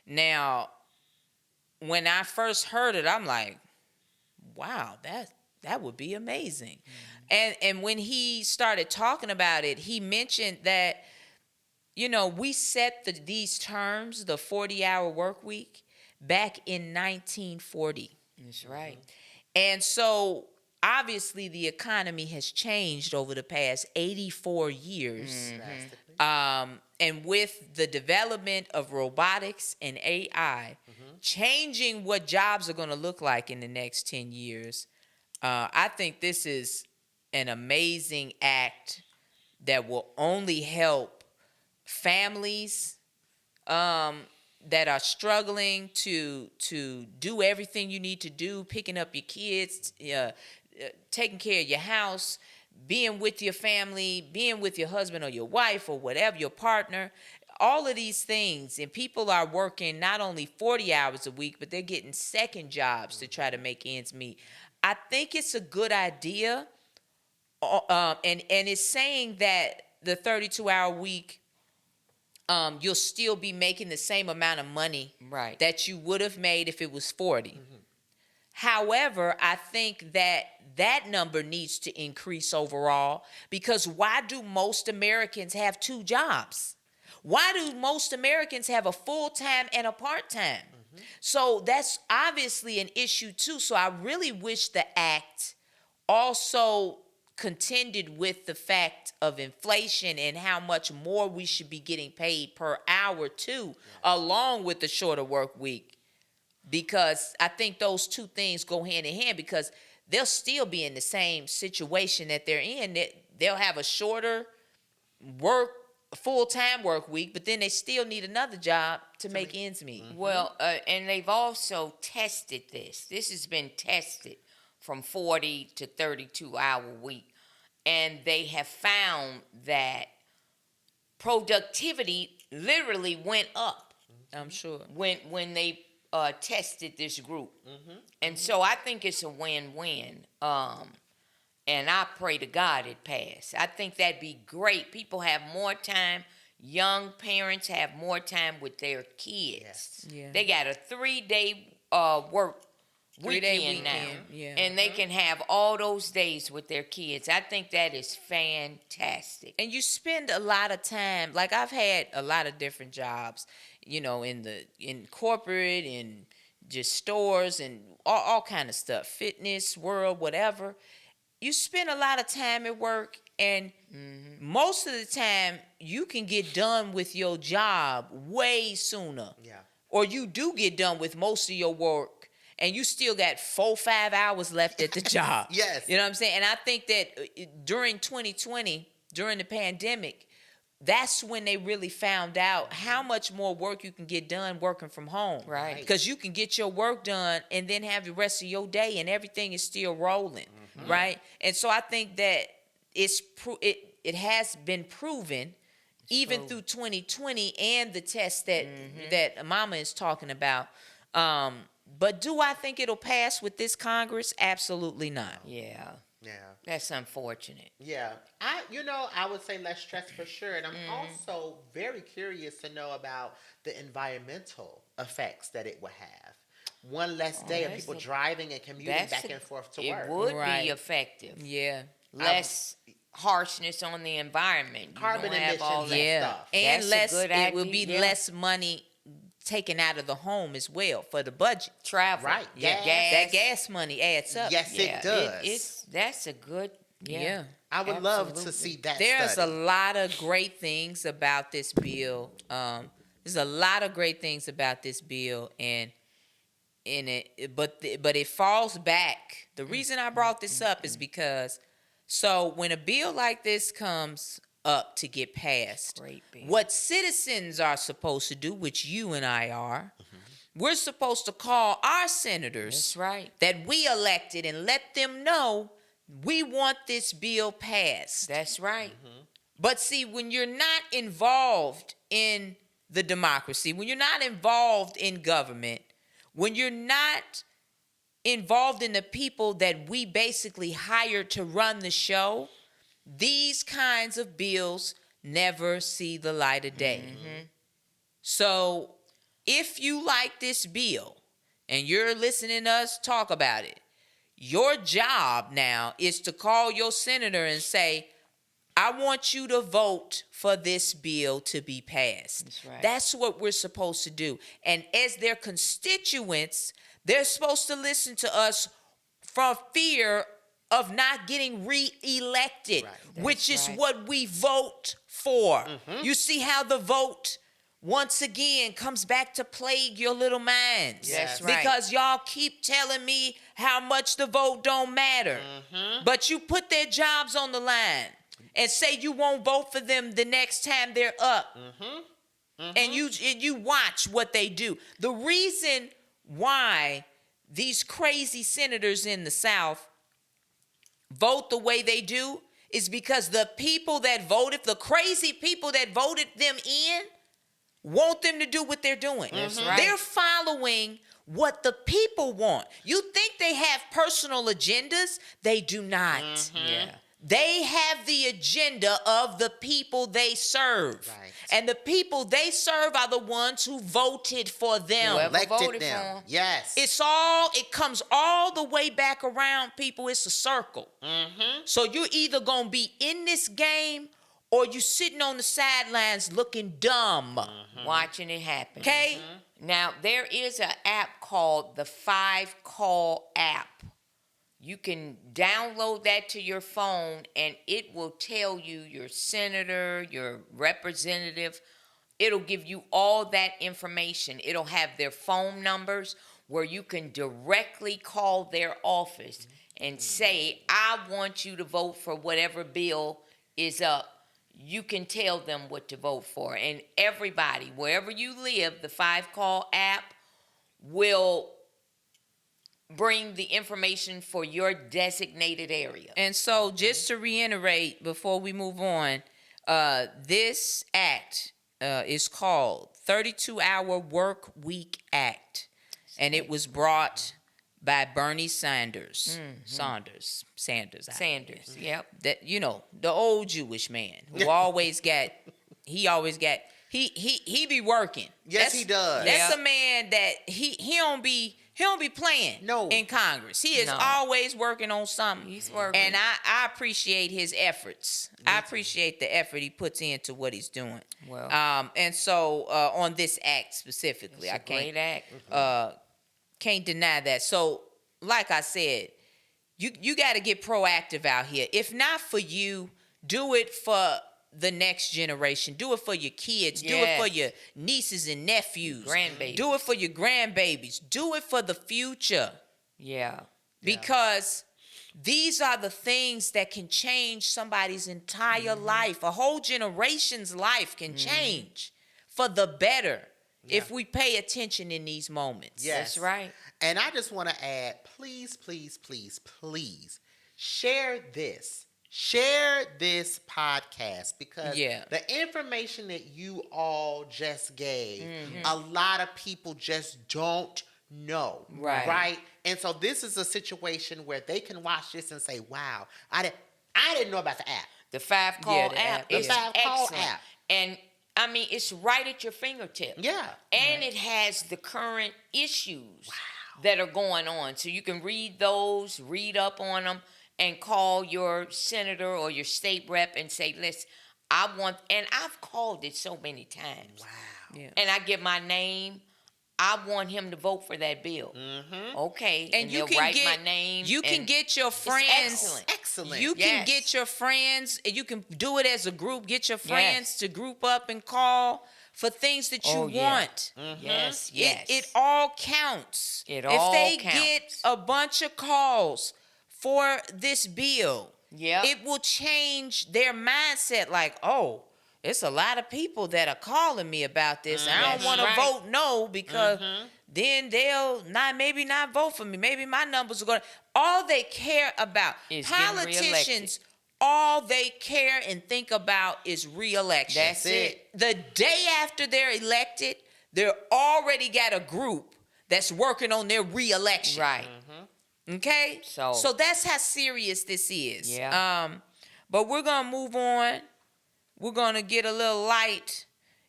Now, when I first heard it, I'm like, wow, that would be amazing. And when he started talking about it, he mentioned that, you know, we set these terms, the 40-hour work week, back in 1940. That's right. And so obviously the economy has changed over the past 84 years. And with the development of robotics and AI, changing what jobs are going to look like in the next 10 years, I think this is an amazing act that will only help families that are struggling to do everything you need to do, picking up your kids, taking care of your house, being with your family, being with your husband or your wife or whatever, your partner, all of these things. And people are working not only 40 hours a week, but they're getting second jobs to try to make ends meet. I think it's a good idea. And it's saying that the 32-hour week, you'll still be making the same amount of money Right. that you would have made if it was 40. However, I think that number needs to increase overall, because why do most Americans have two jobs? Why do most Americans have a full-time and a part-time? So that's obviously an issue too. So I really wish the act also contended with the fact of inflation and how much more we should be getting paid per hour too, along with the shorter work week. Because I think those two things go hand in hand, because they'll still be in the same situation that they're in. They'll have a shorter full-time work week, but then they still need another job to make ends meet. Well, and they've also tested this. This has been tested from 40 to 32-hour week. And they have found that productivity literally went up I'm sure. when they tested this group. And so I think it's a win-win. And I pray to God it pass. I think that'd be great. People have more time. Young parents have more time with their kids. Yes. Yeah. They got a 3-day work 3-day weekend now. weekend, yeah. And they can have all those days with their kids. I think that is fantastic. And you spend a lot of time, like I've had a lot of different jobs, you know, in corporate and just stores and all kind of stuff, fitness world, whatever. You spend a lot of time at work, and most of the time you can get done with your job way sooner. Yeah. Or you do get done with most of your work, and you still got 4-5 hours left at the job. Yes. You know what I'm saying? And I think that during 2020, during the pandemic, that's when they really found out how much more work you can get done working from home. Right. Because you can get your work done and then have the rest of your day and everything is still rolling. Right? And so I think that it has been proven, even through 2020 and the test that Mama is talking about. But do I think it'll pass with this Congress? Absolutely not. Yeah. Yeah. That's unfortunate. Yeah. I would say less stress for sure. And I'm also very curious to know about the environmental effects that it would have. One less day of people driving and commuting back and forth to It work. would Right. be effective. Yeah. Less harshness on the environment. You Carbon don't have all emissions that. and Yeah. stuff. And That's a less, good it would be idea. less money taken out of the home as well for the budget. Travel. Right. Yeah. Gas. That gas money adds up. Yes, Yeah, it does. That's a good. Yeah. I would love to absolutely. see that There's a study. lot of great things about this bill. There's a lot of great things about this bill, and but it falls back. The reason I brought this up is because when a bill like this comes up to get passed, Great bill. what citizens are supposed to do, which you and I are, we're supposed to call our senators That's right. that we elected and let them know we want this bill passed. That's right. But see, when you're not involved in the democracy, when you're not involved in government, when you're not involved in the people that we basically hired to run the show, these kinds of bills never see the light of day. So if you like this bill and you're listening to us talk about it, your job now is to call your senator and say, I want you to vote for this bill to be passed. That's right. That's what we're supposed to do. And as their constituents, they're supposed to listen to us for fear of not getting reelected, Right. which is right. what we vote for. You see how the vote once again comes back to plague your little minds. Yes. That's right. Because y'all keep telling me how much the vote don't matter. But you put their jobs on the line and say you won't vote for them the next time they're up. And you watch what they do. The reason why these crazy senators in the South vote the way they do is because the people that voted, the crazy people that voted them in, want them to do what they're doing. That's right. They're following what the people want. You think they have personal agendas? They do not. Yeah. They have the agenda of the people they serve. Right. And the people they serve are the ones who voted for them. Whoever Elected voted for them. 'em. Yes. It comes all the way back around, people. It's a circle. So you're either going to be in this game or you sitting on the sidelines looking dumb. Watching it happen. Okay? Now, there is an app called the 5Call app. You can download that to your phone, and it will tell you your senator, your representative. It'll give you all that information. It'll have their phone numbers where you can directly call their office and say, I want you to vote for whatever bill is up. You can tell them what to vote for. And everybody, wherever you live, the 5Call app will bring the information for your designated area. And so just to reiterate before we move on, this act is called 32-Hour Work Week Act. And it was brought by Bernie Sanders. Sanders. Yep. That, the old Jewish man who always he be working. Yes, he does. That's a man that he don't be playing in Congress. He is No. always working on something. He's working. And I appreciate his efforts. I appreciate the effort he puts into what he's doing. Well. And so on this act specifically, It's a I can't great act. can't deny that. So, like I said, you got to get proactive out here. If not for you, do it for the next generation. Do it for your kids. Do it for Yes. your nieces and nephews. Grandbabies. Do it for your grandbabies. Do it for the future. Yeah. Because these are the things that can change somebody's entire life. A whole generation's life can change for the better if we pay attention in these moments. Yes. That's right. And I just want to add, please, please, please, please share this. share this podcast because Yeah. the information that you all just gave, a lot of people just don't know. Right. Right? And so this is a situation where they can watch this and say, wow, I didn't know about the app. The 5 call Yeah, the app app, is The 5 call excellent. app. And I mean, it's right at your fingertip. Yeah. And it has the current issues that are going on. So you can read those, read up on them, and call your senator or your state rep and say, listen, and I've called it so many times. Wow. Yeah. And I give my name. I want him to vote for that bill. Okay. And you they'll can write get my name. You can and get your friends. excellent. Excellent. You can Yes. get your friends. You can do it as a group. Get your friends Yes. to group up and call for things that you Oh, yeah. want. Yes, yes. It all counts. It if all they counts. get a bunch of calls for this bill, Yep. it will change their mindset. Like, oh, it's a lot of people that are calling me about this. And I don't That's want to right. vote no because then they'll maybe not vote for me. Maybe my numbers are going to. All they care about, Is getting politicians, all they care and think about is re-election. That's it. The day after they're elected, they're already got a group that's working on their re-election. Right. Okay? So that's how serious this is. Yeah. But we're gonna move on. We're gonna get a little light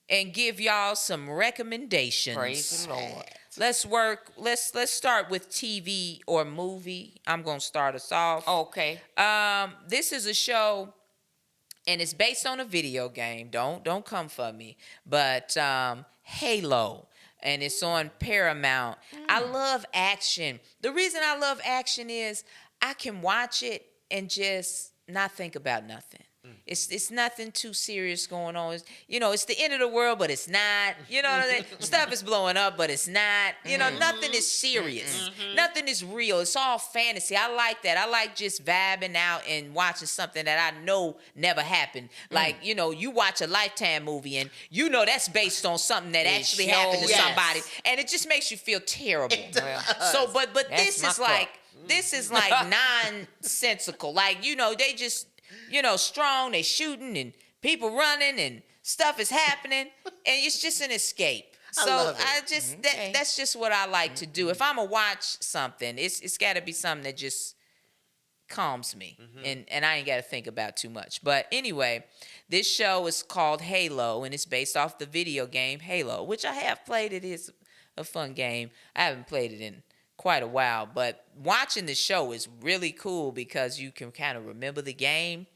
and give y'all some recommendations. Praise the Lord. Let's start with TV or movie. I'm gonna start us off. Okay. This is a show, and it's based on a video game. Don't come for me. But Halo, and it's on Paramount. I love action. The reason I love action is I can watch it and just not think about nothing. It's nothing too serious going on. It's the end of the world, but it's not. You know what I mean? Stuff is blowing up, but it's not. Nothing is serious. Nothing is real. It's all fantasy. I like that. I like just vibing out and watching something that I know never happened. Like, you watch a Lifetime movie and that's based on something that actually happened to Yes. somebody. And it just makes you feel terrible. Well, So, but That's this my is cup. like nonsensical. Like, they just, strong, they shooting and people running and stuff is happening and it's just an escape. I So love it. I just Okay. that's just what I like to do. If I'm gonna watch something, it's got to be something that just calms me and I ain't got to think about too much. But anyway, this show is called Halo and it's based off the video game Halo, which I have played. It is a fun game. I haven't played it in quite a while, but watching the show is really cool because you can kind of remember the game.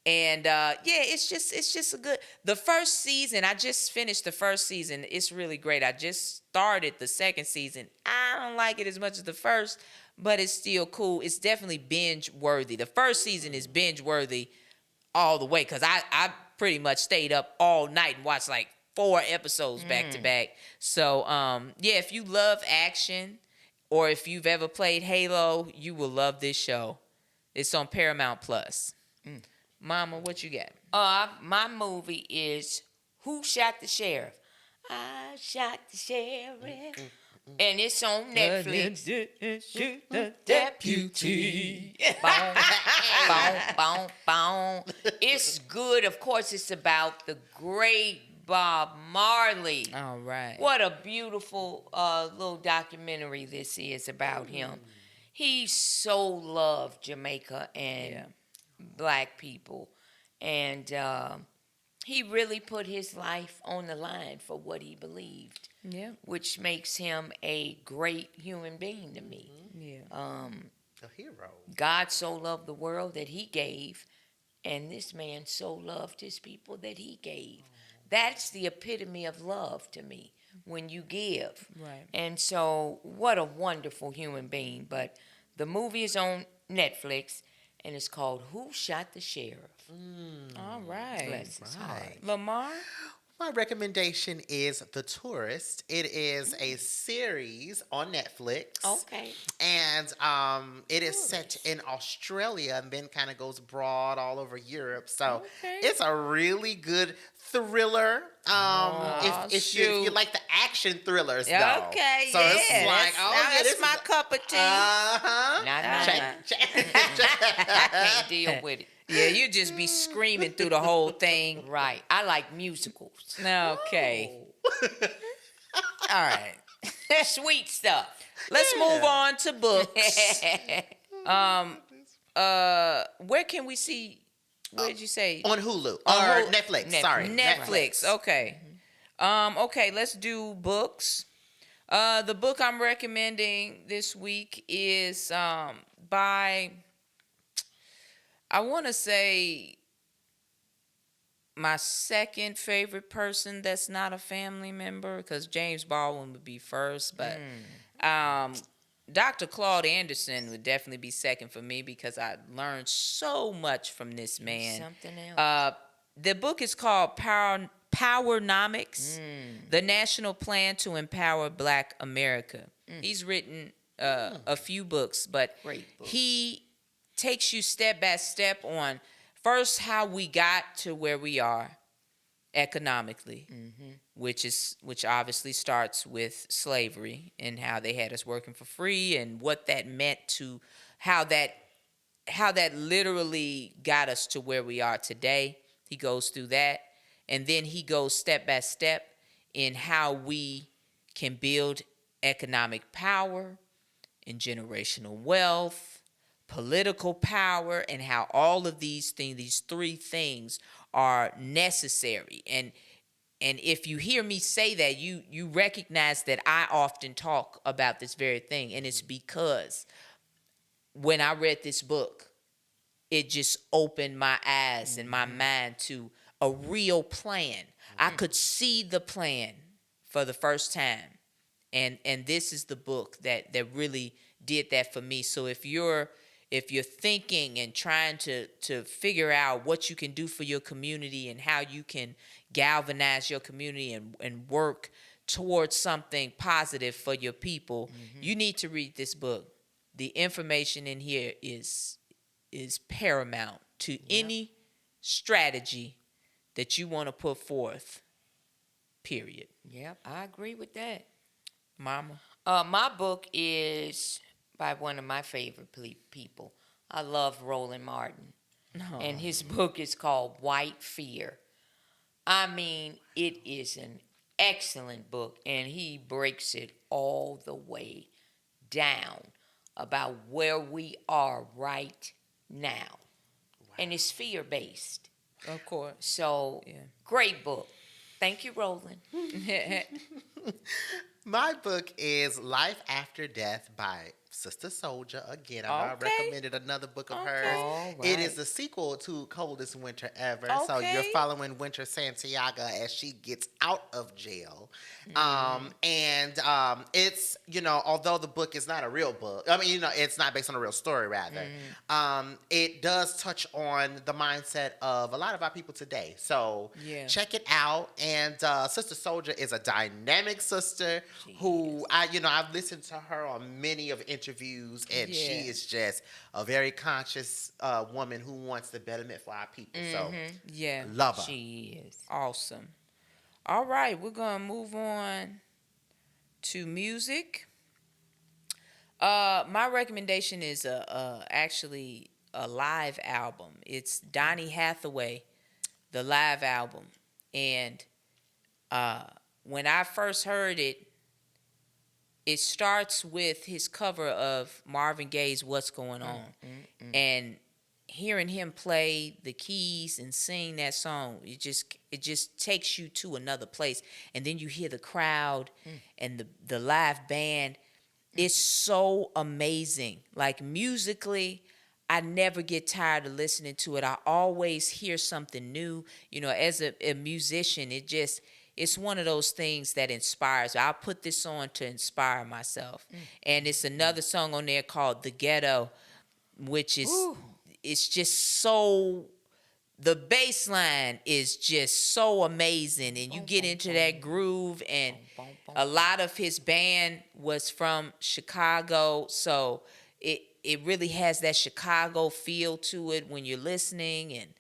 And it's just a good. The first season, I just finished the first season. It's really great. I just started the second season. I don't like it as much as the first, but it's still cool. It's definitely binge worthy. The first season is binge worthy all the way because I pretty much stayed up all night and watched like 4 episodes back to back. So if you love action or if you've ever played Halo, you will love this show. It's on Paramount Plus. Mama, what you got? My movie is Who Shot the Sheriff? I shot the sheriff. And it's on Netflix. Shoot the Deputy. Boom, boom, boom. It's good. Of course, it's about the great Bob Marley. All right. What a beautiful little documentary this is about him. He so loved Jamaica and black people. And he really put his life on the line for what he believed. Yeah. Which makes him a great human being to me. Yeah. A hero. God so loved the world that he gave, and this man so loved his people that he gave. That's the epitome of love to me, when you give. Right. And so, what a wonderful human being. But the movie is on Netflix, and it's called Who Shot the Sheriff? All right. Bless his heart. Lamar? My recommendation is The Tourist. It is a series on Netflix. Okay. And it is set in Australia and then kind of goes broad all over Europe. So Okay. it's a really good thriller. If you like the action thrillers, though. Okay, So it's like, that's this my is cup of tea. Uh-huh. Not mine. Check. I can't deal with it. Yeah, you just be screaming through the whole thing. Right. I like musicals. Okay. Oh. All right. Sweet stuff. Let's move Yeah. on to books. Where can we see? Where did you say? On Hulu On or Hulu- Netflix. Sorry, Netflix. Okay. Okay, let's do books. The book I'm recommending this week is by, I want to say, my second favorite person that's not a family member, because James Baldwin would be first, but Dr. Claude Anderson would definitely be second for me because I learned so much from this man. Something else. The book is called Powernomics, The National Plan to Empower Black America. He's written a few books, but Great book. he takes you step by step on first how we got to where we are economically, which obviously starts with slavery and how they had us working for free and what that meant to how that literally got us to where we are today. He goes through that, and then he goes step by step in how we can build economic power and generational wealth, political power, and how all of these things, these three things, are necessary. And if you hear me say that, you recognize that I often talk about this very thing, and it's because when I read this book, it just opened my eyes and my mind to a real plan. I could see the plan for the first time. And this is the book that really did that for me. So if you're thinking and trying to figure out what you can do for your community and how you can galvanize your community and work towards something positive for your people, you need to read this book. The information in here is paramount to any strategy that you want to put forth, period. Yep, I agree with that. Mama? My book is by one of my favorite people. I love Roland Martin. No. And his book is called White Fear. I mean, it is an excellent book, and he breaks it all the way down about where we are right now. And it's fear-based. Of course. So, great book. Thank you, Roland. My book is Life After Death by Sister Soldier. Again, I Okay. recommended another book of hers. All It right. is the sequel to Coldest Winter Ever. So Okay. you're following Winter Santiago as she gets out of jail. It's, although the book is not a real book, it's not based on a real story, rather. It does touch on the mindset of a lot of our people today. So Yeah. check it out. And Sister Soldier is a dynamic sister who I've listened to her on many of interviews, and she Yeah. is just a very conscious woman who wants the betterment for our people. So Yeah. love her. She is. Awesome. All right, we're gonna move on to music. My recommendation is actually a live album. It's Donny Hathaway, the live album, and when I first heard it, it starts with his cover of Marvin Gaye's "What's Going On," and hearing him play the keys and sing that song, it just takes you to another place. And then you hear the crowd and the live band. It's so amazing. Like musically, I never get tired of listening to it. I always hear something new. As a musician, it's one of those things that inspires. I'll put this on to inspire myself. And it's another song on there called "The Ghetto," which is it's just so, the bass line is just so amazing, and you get into that groove. And a lot of his band was from Chicago, so it really has that Chicago feel to it when you're listening, and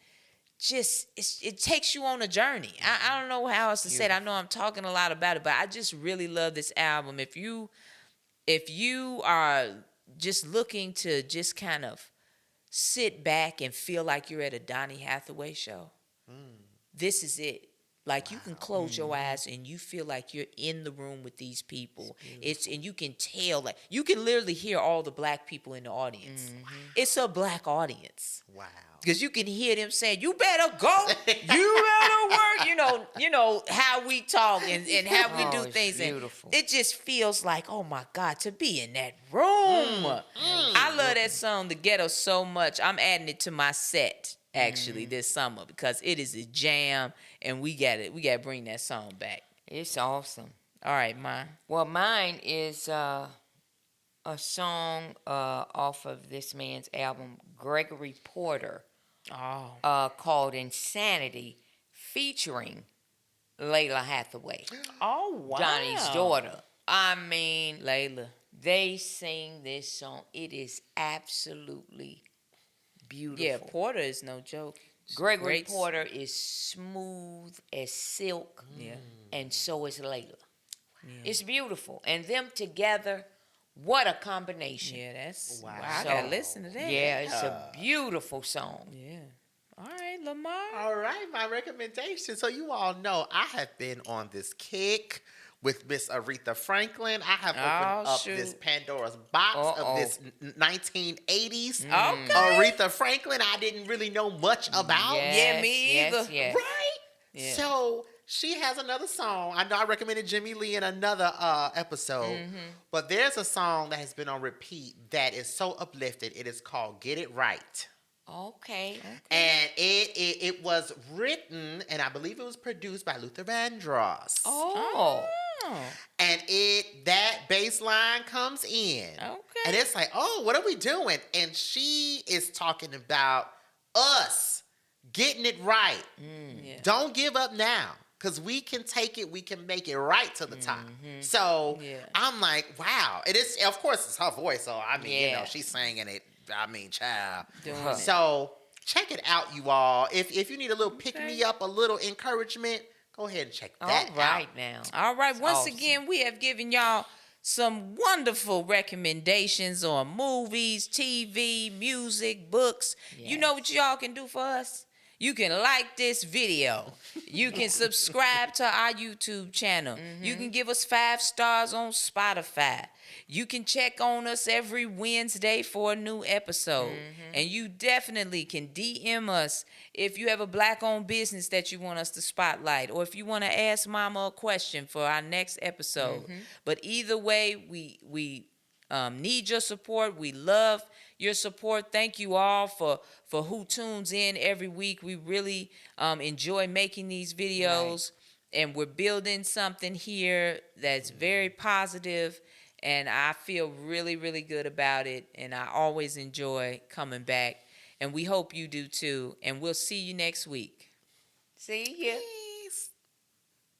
just it takes you on a journey. I don't know how else to say it. I know I'm talking a lot about it, but I just really love this album. If you are just looking to just kind of sit back and feel like you're at a Donny Hathaway show, this is it. Like you can close your eyes and you feel like you're in the room with these people. It's and you can tell, like you can literally hear all the black people in the audience. It's a black audience. Wow. Because you can hear them saying, "You better go, you better work." You know how we talk and how we Oh, do it's things. beautiful. And it just feels like, oh my God, to be in that room. I love that song, "The Ghetto," so much. I'm adding it to my set actually this summer because it is a jam, and we got to bring that song back. It's awesome. All right, mine. Well, mine is a song off of this man's album, Gregory Porter, called "Insanity," featuring Layla Hathaway, Oh wow, Johnny's daughter. I mean, Layla. they sing this song. It is absolutely beautiful. Yeah, Porter is no joke. Gregory Great. Porter is smooth as silk, Yeah. and so is Layla. Yeah. It's beautiful, and them together, what a combination! Yeah, that's Wow. wow. I So, gotta listen to that. Yeah, it's a beautiful song. Yeah. All right, Lamar. All right, my recommendation. So you all know I have been on this kick with Miss Aretha Franklin. I have opened up shoot. this Pandora's box Uh-oh. of this 1980s Okay. Aretha Franklin. I didn't really know much about. Yeah, me yes, either. yes. Right? Yeah. So she has another song. I know I recommended Jimmy Lee in another episode, but there's a song that has been on repeat that is so uplifted. It is called "Get It Right." Okay. And it was written, and I believe it was produced by Luther Vandross. Oh. Oh, And that bass line comes in. okay. And it's like, oh, what are we doing? And she is talking about us getting it right. Yeah. Don't give up now. Because we can take it, we can make it right to the top. So Yeah. I'm like, wow. It is, of course, it's her voice. So, I mean, you Yeah. know, she's singing it. I mean, child. Doing it. So check it out, you all. If you need a little pick me Okay. up, a little encouragement, go ahead and check All that right out. now. All right. Once awesome. again, we have given y'all some wonderful recommendations on movies, TV, music, books. You know what y'all can do for us? You can like this video. You can subscribe to our YouTube channel. You can give us 5 stars on Spotify. You can check on us every Wednesday for a new episode. And you definitely can DM us if you have a black-owned business that you want us to spotlight, or if you want to ask Mama a question for our next episode. But either way, we need your support. We love your support. Thank you all for who tunes in every week. We really enjoy making these videos, and we're building something here that's very positive, and I feel really, really good about it, and I always enjoy coming back, and we hope you do too, and we'll see you next week. See ya.